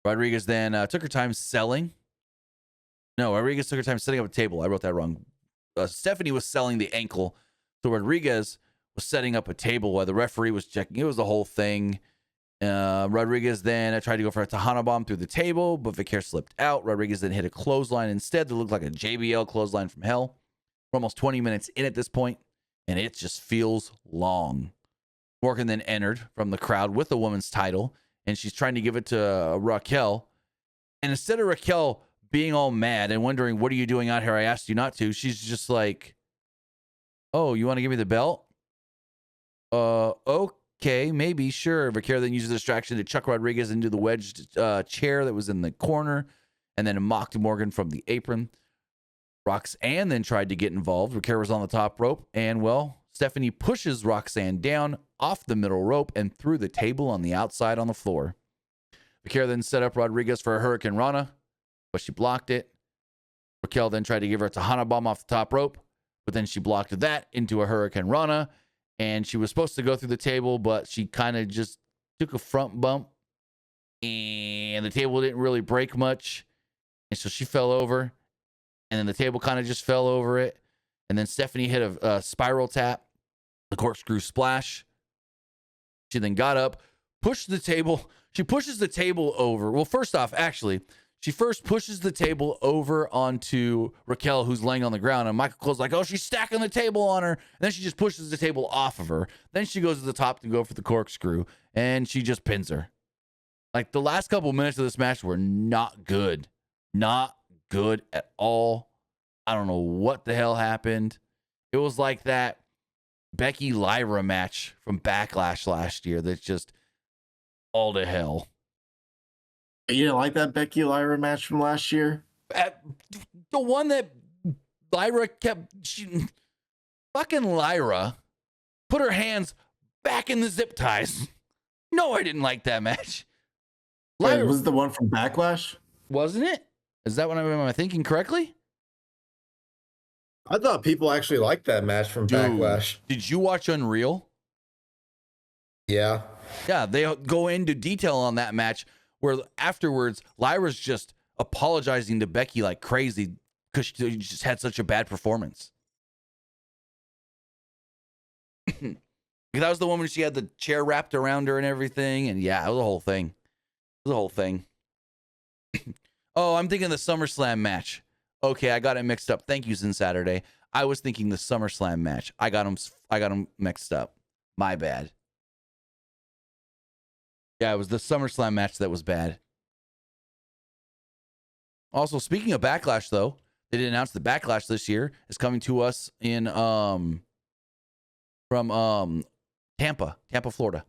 Rodriguez then took her time selling. No, Rodriguez took her time setting up a table. I wrote that wrong. Stephanie was selling the ankle, so Rodriguez was setting up a table while the referee was checking. It was the whole thing. Rodriguez then tried to go for a Tejana bomb through the table, but Vicare slipped out. Rodriguez then hit a clothesline instead that looked like a JBL clothesline from hell. We're almost 20 minutes in at this point, and it just feels long. Morgan then entered from the crowd with the woman's title, and she's trying to give it to Raquel. And instead of Raquel being all mad and wondering, "What are you doing out here? I asked you not to," she's just like, "Oh, you want to give me the belt? Okay." Okay, maybe, sure. Vaquero then uses the distraction to chuck Rodriguez into the wedged chair that was in the corner and then mocked Morgan from the apron. Roxanne then tried to get involved. Vaquero was on the top rope, and, well, Stephanie pushes Roxanne down off the middle rope and through the table on the outside on the floor. Vaquero then set up Rodriguez for a Hurricane Rana, but she blocked it. Raquel then tried to give her a Tejana bomb off the top rope, but then she blocked that into a Hurricane Rana, and she was supposed to go through the table, but she kind of just took a front bump, and the table didn't really break much, and so she fell over, and then the table kind of just fell over it, and then Stephanie hit a spiral tap, the corkscrew splash. She then got up, pushed the table. She pushes the table over. Well, first off, actually, she first pushes the table over onto Raquel, who's laying on the ground. And Michael Cole's like, oh, she's stacking the table on her. And then she just pushes the table off of her. Then she goes to the top to go for the corkscrew. And she just pins her. Like, the last couple minutes of this match were not good. Not good at all. I don't know what the hell happened. It was like that Becky Lyra match from Backlash last year that's just all to hell. You didn't like that Becky Lyra match from last year? The one that Lyra fucking Lyra put her hands back in the zip ties. No, I didn't like that match. Lyra was the one from Backlash? Wasn't it? Is that what am I thinking correctly? I thought people actually liked that match from Backlash. Did you watch Unreal? Yeah. Yeah, they go into detail on that match where afterwards Lyra's just apologizing to Becky like crazy because she just had such a bad performance. That was the woman, she had the chair wrapped around her and everything, and yeah, it was a whole thing. It was a whole thing. Oh, I'm thinking the SummerSlam match. Okay, I got it mixed up. Thank you, Sin Saturday. I was thinking the SummerSlam match. I got them mixed up. My bad. Yeah, it was the SummerSlam match that was bad. Also, speaking of Backlash, though, they did announce the Backlash this year is coming to us in from Tampa, Florida.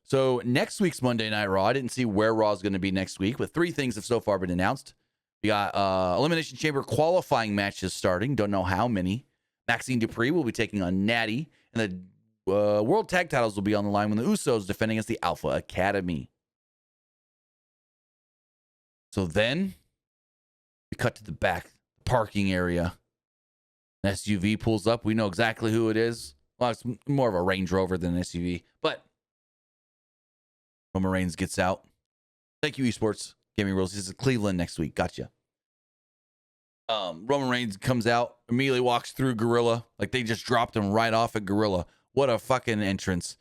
So next week's Monday Night Raw, I didn't see where Raw is going to be next week, but 3 things have so far been announced. We got Elimination Chamber qualifying matches starting. Don't know how many. Maxine Dupree will be taking on Natty, and the World Tag Titles will be on the line when the Usos defending against the Alpha Academy. So then we cut to the back parking area. An SUV pulls up. We know exactly who it is. Well, it's more of a Range Rover than an SUV, but Roman Reigns gets out. Thank you, Esports Gaming Rules. This is Cleveland next week. Gotcha. Roman Reigns comes out, immediately walks through Gorilla. Like they just dropped him right off at Gorilla. What a fucking entrance.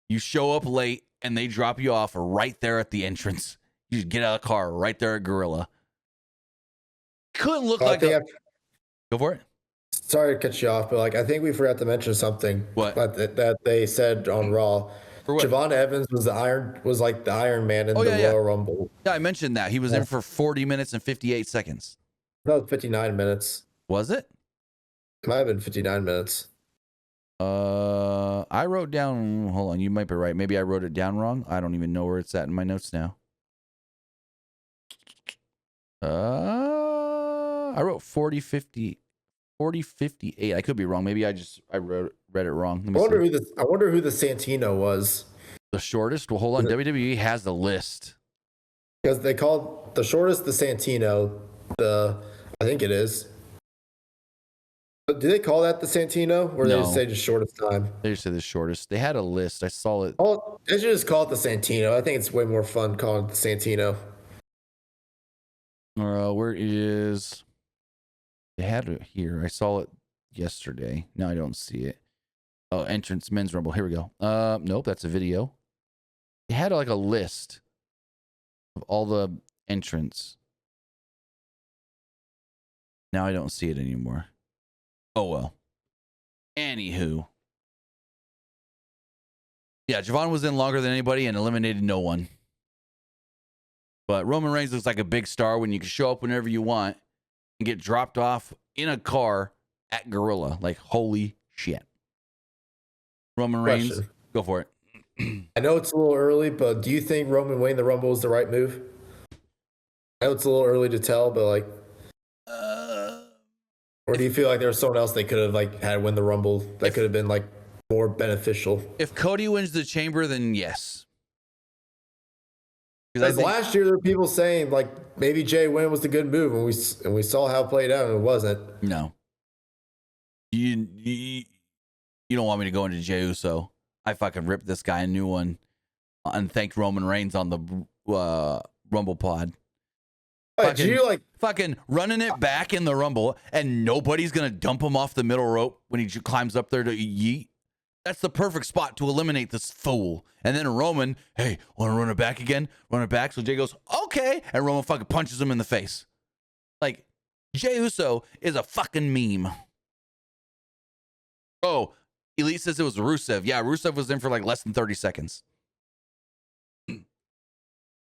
You show up late and they drop you off right there at the entrance. You just get out of the car right there at Gorilla. Couldn't look like a... Go for it. Sorry to cut you off, but like I think we forgot to mention something. What? That they said on Raw. Javon Evans was the Iron Man in the Royal Rumble. Yeah, I mentioned that. He was in for 40 minutes and 58 seconds. That was 59 minutes. Was it? Might have been 59 minutes. I wrote down, hold on, you might be right. Maybe I wrote it down wrong. I don't even know where it's at in my notes now. I wrote 40, 50, 40, 58. I could be wrong. Maybe I read it wrong. I wonder who the Santino was. The shortest? Well, hold on. WWE has the list. Because they called the shortest the Santino. I think it is. But do they call that the Santino, or No. they just say just shortest time? They just said the shortest. They had a list. I saw it. Oh, they should just call it the Santino. I think it's way more fun calling it the Santino. Where is? They had it here. I saw it yesterday. No, I don't see it. Oh, entrance men's rumble. Here we go. Nope, that's a video. They had like a list of all the entrants. Now I don't see it anymore. Oh well. Anywho. Yeah, Javon was in longer than anybody and eliminated no one. But Roman Reigns looks like a big star when you can show up whenever you want and get dropped off in a car at Gorilla. Like, holy shit. Roman Reigns, Question. go for it. I know it's a little early, but do you think Roman winning the Rumble is the right move? I know it's a little early to tell, but like, or do you feel like there was someone else they could have like had win the Rumble that could have been like more beneficial? If Cody wins the Chamber, then yes. Because last year there were people saying like maybe Jay win was the good move, and we saw how it played out, and it wasn't. No. You don't want me to go into Jey Uso. I fucking ripped this guy a new one and thanked Roman Reigns on the Rumble pod. Did you like fucking running it back in the Rumble, and nobody's gonna dump him off the middle rope when he climbs up there to yeet? That's the perfect spot to eliminate this fool. And then Roman, hey, want to run it back again? Run it back. So Jay goes, okay, and Roman fucking punches him in the face. Like, Jey Uso is a fucking meme. Oh, Elite says it was Rusev. Yeah, Rusev was in for like less than 30 seconds.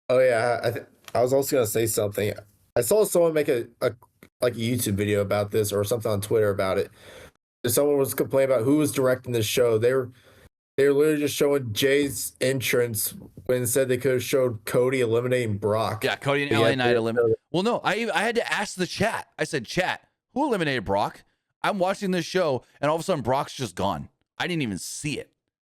Oh yeah, I was also gonna say something. I saw someone make a YouTube video about this or something on Twitter about it. Someone was complaining about who was directing this show. They were literally just showing Jay's entrance when instead they could have showed Cody eliminating Brock. Yeah, Cody and LA Knight eliminated. Well, no, I had to ask the chat. I said, chat, who eliminated Brock? I'm watching this show, and all of a sudden Brock's just gone. I didn't even see it.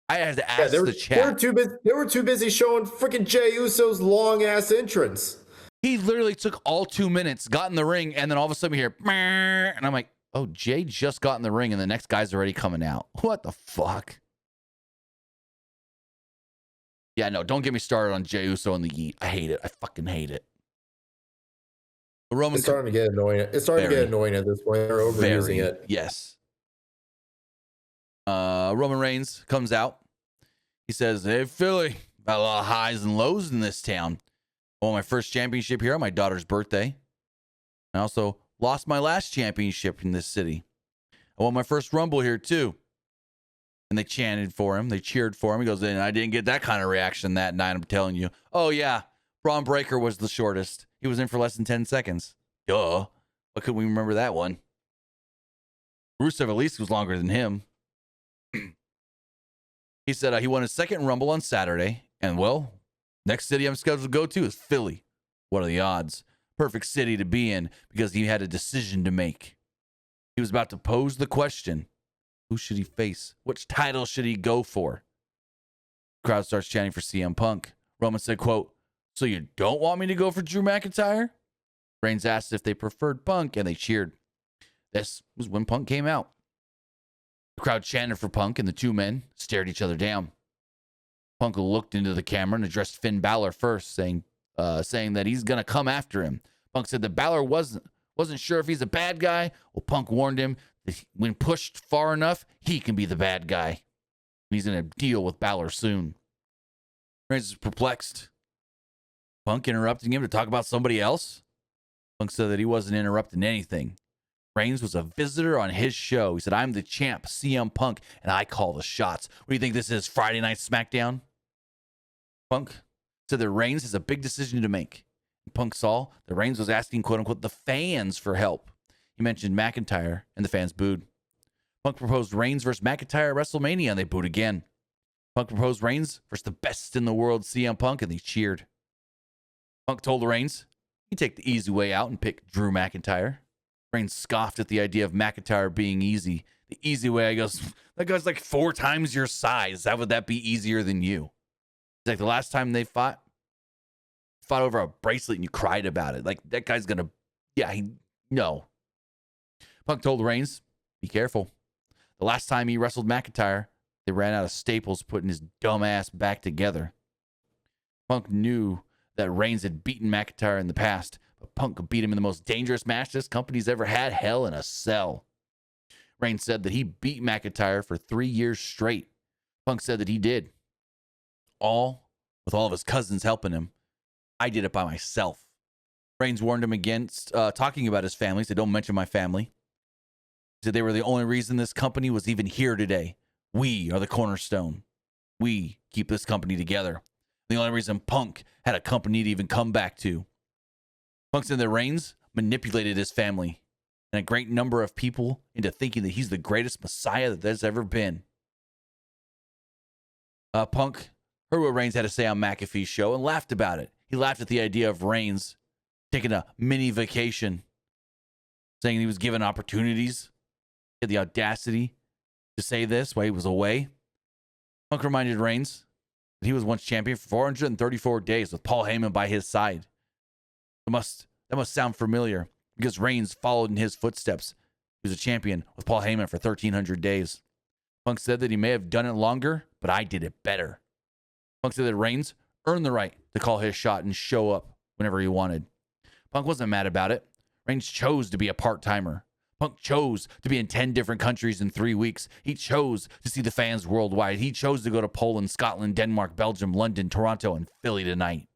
I had to ask the chat. They were too busy showing freaking Jey Uso's long ass entrance. He literally took all 2 minutes, got in the ring, and then all of a sudden we hear, and I'm like, oh, Jay just got in the ring, and the next guy's already coming out. What the fuck? Yeah, no, don't get me started on Jey Uso and the Yeet. I hate it. I fucking hate it. It's starting to get annoying. It's starting to get annoying at this point. They're overusing it. Yes. Roman Reigns comes out. He says, hey, Philly, got a lot of highs and lows in this town. I won my first championship here on my daughter's birthday. I also lost my last championship in this city. I won my first Rumble here, too. And they chanted for him. They cheered for him. He goes, and I didn't get that kind of reaction that night, I'm telling you. Oh, yeah. Braun Breaker was the shortest. He was in for less than 10 seconds. Duh. Why couldn't we remember that one? Rusev at least was longer than him. He said he won his second Rumble on Saturday. And, well, next city I'm scheduled to go to is Philly. What are the odds? Perfect city to be in because he had a decision to make. He was about to pose the question, who should he face? Which title should he go for? The crowd starts chanting for CM Punk. Roman said, quote, so you don't want me to go for Drew McIntyre? Reigns asked if they preferred Punk, and they cheered. This was when Punk came out. The crowd chanted for Punk, and the two men stared each other down. Punk looked into the camera and addressed Finn Balor first, saying that he's going to come after him. Punk said that Balor wasn't sure if he's a bad guy. Well, Punk warned him that when pushed far enough, he can be the bad guy. And he's going to deal with Balor soon. Reigns is perplexed. Punk interrupting him to talk about somebody else? Punk said that he wasn't interrupting anything. Reigns was a visitor on his show. He said, I'm the champ, CM Punk, and I call the shots. What do you think this is, Friday Night SmackDown? Punk said that Reigns has a big decision to make. Punk saw that Reigns was asking, quote-unquote, the fans for help. He mentioned McIntyre, and the fans booed. Punk proposed Reigns versus McIntyre at WrestleMania, and they booed again. Punk proposed Reigns versus the best in the world, CM Punk, and they cheered. Punk told Reigns he'd take the easy way out and pick Drew McIntyre. Reigns scoffed at the idea of McIntyre being easy. The easy way, I goes, that guy's like 4 times your size. How would that be easier than you? It's like the last time they fought over a bracelet and you cried about it. Like, that guy's gonna, no. Punk told Reigns, be careful. The last time he wrestled McIntyre, they ran out of staples putting his dumb ass back together. Punk knew that Reigns had beaten McIntyre in the past, but Punk beat him in the most dangerous match this company's ever had, Hell in a Cell. Reigns said that he beat McIntyre for 3 years straight. Punk said that he did. All with all of his cousins helping him. I did it by myself. Reigns warned him against talking about his family. He said, don't mention my family. He said they were the only reason this company was even here today. We are the cornerstone. We keep this company together. The only reason Punk had a company to even come back to. Punk said that Reigns manipulated his family and a great number of people into thinking that he's the greatest Messiah that there's ever been. Punk heard what Reigns had to say on McAfee's show and laughed about it. He laughed at the idea of Reigns taking a mini vacation, saying he was given opportunities. He had the audacity to say this while he was away. Punk reminded Reigns that he was once champion for 434 days with Paul Heyman by his side. That must sound familiar because Reigns followed in his footsteps. He was a champion with Paul Heyman for 1,300 days. Punk said that he may have done it longer, but I did it better. Punk said that Reigns earned the right to call his shot and show up whenever he wanted. Punk wasn't mad about it. Reigns chose to be a part-timer. Punk chose to be in 10 different countries in 3 weeks. He chose to see the fans worldwide. He chose to go to Poland, Scotland, Denmark, Belgium, London, Toronto, and Philly tonight.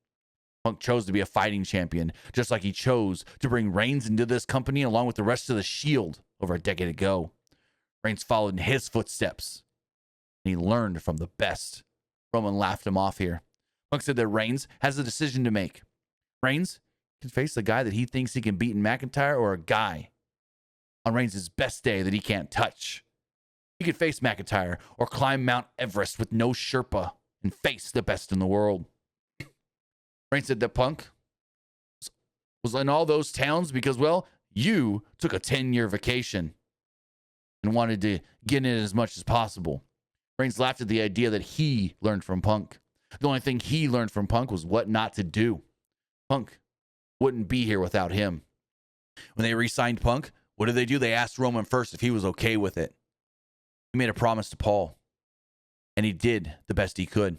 Punk chose to be a fighting champion, just like he chose to bring Reigns into this company along with the rest of the Shield over a decade ago. Reigns followed in his footsteps, and he learned from the best. Roman laughed him off here. Punk said that Reigns has a decision to make. Reigns can face the guy that he thinks he can beat in McIntyre, or a guy on Reigns' best day that he can't touch. He could face McIntyre or climb Mount Everest with no Sherpa and face the best in the world. Reigns said that Punk was in all those towns because, well, you took a 10-year vacation and wanted to get in as much as possible. Reigns laughed at the idea that he learned from Punk. The only thing he learned from Punk was what not to do. Punk wouldn't be here without him. When they re-signed Punk, what did they do? They asked Roman first if he was okay with it. He made a promise to Paul, and he did the best he could.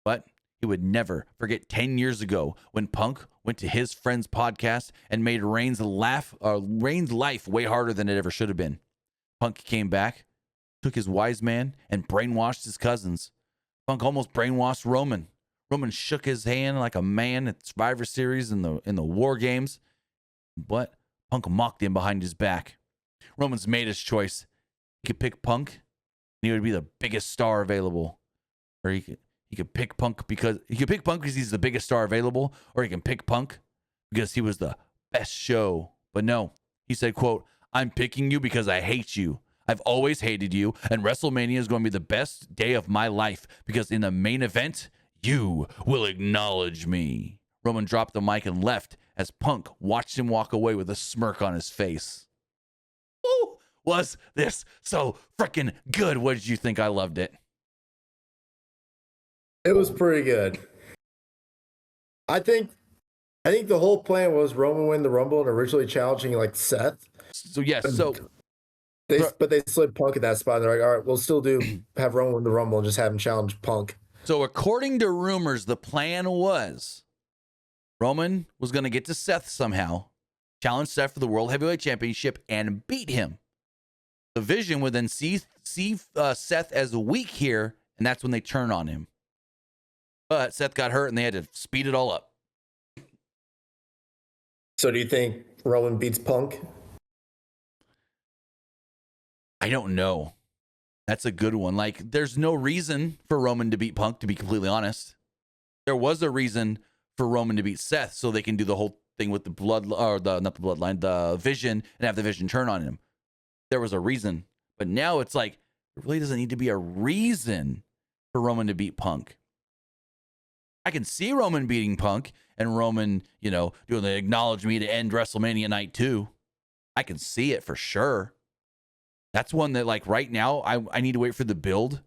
But he would never forget 10 years ago when Punk went to his friend's podcast and made Reigns' life way harder than it ever should have been. Punk came back, took his wise man, and brainwashed his cousins. Punk almost brainwashed Roman. Roman shook his hand like a man at Survivor Series in the War Games, but Punk mocked him behind his back. Roman's made his choice. He could pick Punk, and he would be the biggest star available. Or he could pick Punk because he's the biggest star available, or he can pick Punk because he was the best show. But no, he said, quote, "I'm picking you because I hate you. I've always hated you, and WrestleMania is going to be the best day of my life because in the main event, you will acknowledge me." Roman dropped the mic and left as Punk watched him walk away with a smirk on his face. Woo! Was this so freaking good? What did you think? I loved it. It was pretty good. I think the whole plan was Roman win the Rumble and originally challenging like Seth. So yes, But they slid Punk at that spot. And they're like, all right, we'll still have Roman win the Rumble and just have him challenge Punk. So according to rumors, the plan was Roman was going to get to Seth somehow, challenge Seth for the World Heavyweight Championship, and beat him. The Vision would then see Seth as weak here, and that's when they turn on him. But Seth got hurt, and they had to speed it all up. So do you think Roman beats Punk? I don't know. That's a good one. Like, there's no reason for Roman to beat Punk, to be completely honest. There was a reason for Roman to beat Seth, so they can do the whole thing with the the Vision, and have the Vision turn on him. There was a reason. But now it's like, there really doesn't need to be a reason for Roman to beat Punk. I can see Roman beating Punk and Roman, doing the acknowledge me to end WrestleMania night 2. I can see it for sure. That's one that, like, right now, I need to wait for the build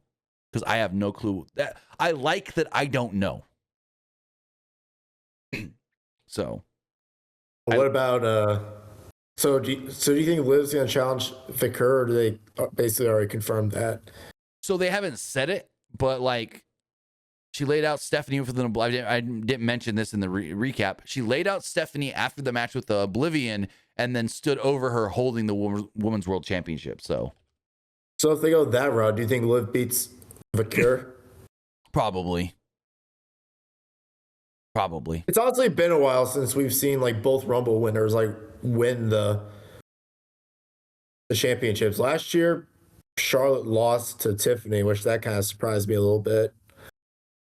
because I have no clue. That I like that I don't know. So, What about So do you think Liv's gonna challenge Vicar, or do they basically already confirmed that? So they haven't said it, but like, she laid out Stephanie with an. I didn't mention this in the recap. She laid out Stephanie after the match with the Oblivion, and then stood over her holding the Women's World Championship. So if they go that route, do you think Liv beats Vicar? Probably. It's honestly been a while since we've seen like both Rumble winners like win the championships. Last year, Charlotte lost to Tiffany, which that kind of surprised me a little bit.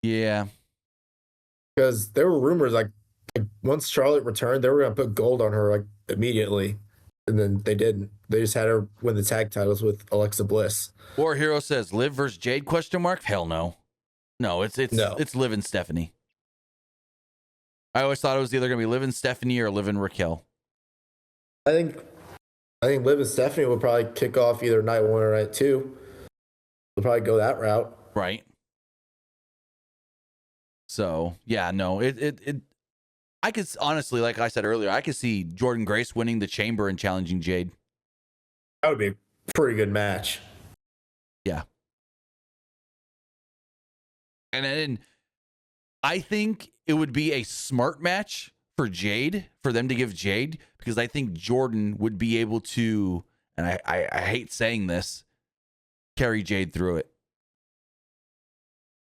Yeah. Because there were rumors like once Charlotte returned, they were going to put gold on her like immediately. and then they didn't. They just had her win the tag titles with Alexa Bliss. War Hero says Liv versus Jade ? Hell no. No, it's Liv and Stephanie. I always thought it was either gonna be Liv and Stephanie or Liv and Raquel. I think Liv and Stephanie would probably kick off either night 1 or night 2. They'll probably go that route. Right. So yeah, no, it I could honestly, like I said earlier, I could see Jordan Grace winning the Chamber and challenging Jade. That would be a pretty good match. Yeah. And then I think it would be a smart match for Jade, for them to give Jade, because I think Jordan would be able to, and I hate saying this, carry Jade through it.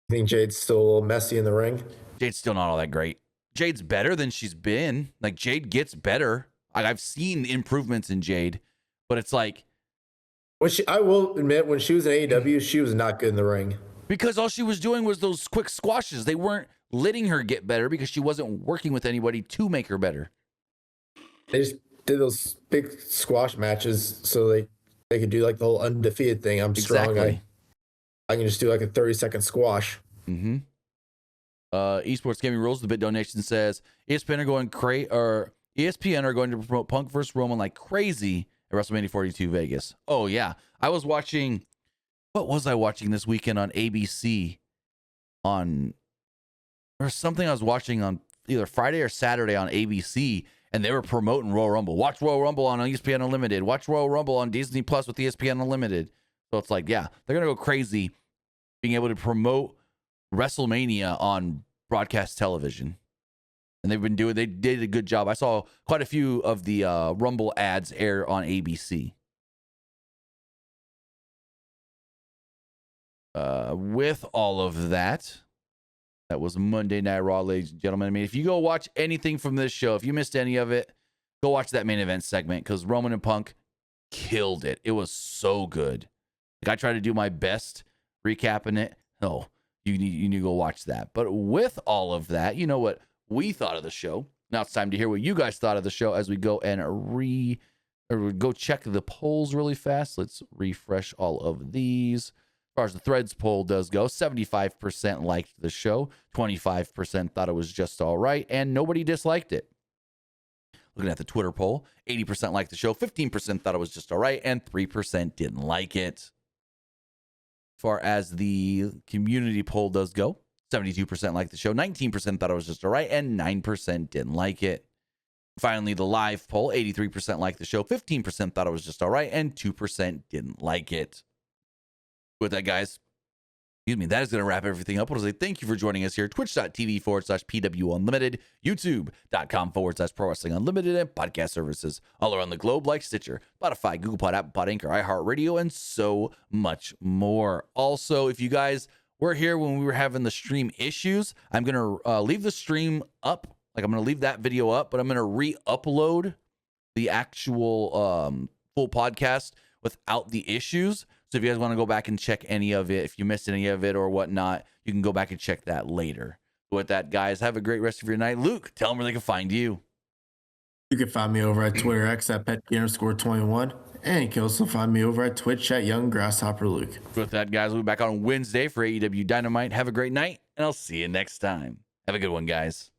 I think Jade's still a little messy in the ring. Jade's still not all that great. Jade's better than she's been. Like, Jade gets better. I've seen improvements in Jade, but it's like, I will admit, when she was in AEW, she was not good in the ring. Because all she was doing was those quick squashes. They weren't letting her get better because she wasn't working with anybody to make her better. They just did those big squash matches so they could do like the whole undefeated thing. I'm strong. Exactly. I can just do like a 30-second squash. Mm-hmm. Esports Gaming Rules, the bit donation says ESPN are going to promote Punk versus Roman like crazy at WrestleMania 42 Vegas. Oh yeah, I was watching. What was I watching this weekend on ABC? Or something I was watching on either Friday or Saturday on ABC, and they were promoting Royal Rumble. Watch Royal Rumble on ESPN Unlimited. Watch Royal Rumble on Disney Plus with ESPN Unlimited. So it's like, yeah, they're gonna go crazy being able to promote WrestleMania on broadcast television. And they did a good job. I saw quite a few of the Rumble ads air on ABC. With all of that, that was Monday Night Raw, ladies and gentlemen. I mean, if you go watch anything from this show, if you missed any of it, go watch that main event segment, because Roman and Punk killed it. It was so good. Like, I tried to do my best recapping it. No, you need to go watch that. But with all of that, you know what we thought of the show. Now it's time to hear what you guys thought of the show as we go and go check the polls really fast. Let's refresh all of these. As far as the Threads poll does go, 75% liked the show, 25% thought it was just all right, and nobody disliked it. Looking at the Twitter poll, 80% liked the show, 15% thought it was just all right, and 3% didn't like it. As far as the community poll does go, 72% liked the show, 19% thought it was just all right, and 9% didn't like it. Finally, the live poll, 83% liked the show, 15% thought it was just all right, and 2% didn't like it. With that, guys, that is going to wrap everything up. I want to say thank you for joining us here. Twitch.tv/PWU Unlimited, YouTube.com/Pro Wrestling Unlimited, and podcast services all around the globe like Stitcher, Spotify, Google Pod, Apple Pod, Anchor, iHeartRadio, and so much more. Also, if you guys were here when we were having the stream issues, I'm going to leave the stream up. Like, I'm going to leave that video up, but I'm going to re-upload the actual full podcast without the issues. So if you guys want to go back and check any of it, if you missed any of it or whatnot, you can go back and check that later. With that, guys, have a great rest of your night. Luke, tell them where they can find you. You can find me over at Twitter X at Petke_21. And you can also find me over at Twitch at Young Grasshopper Luke. With that, guys, we'll be back on Wednesday for AEW Dynamite. Have a great night, and I'll see you next time. Have a good one, guys.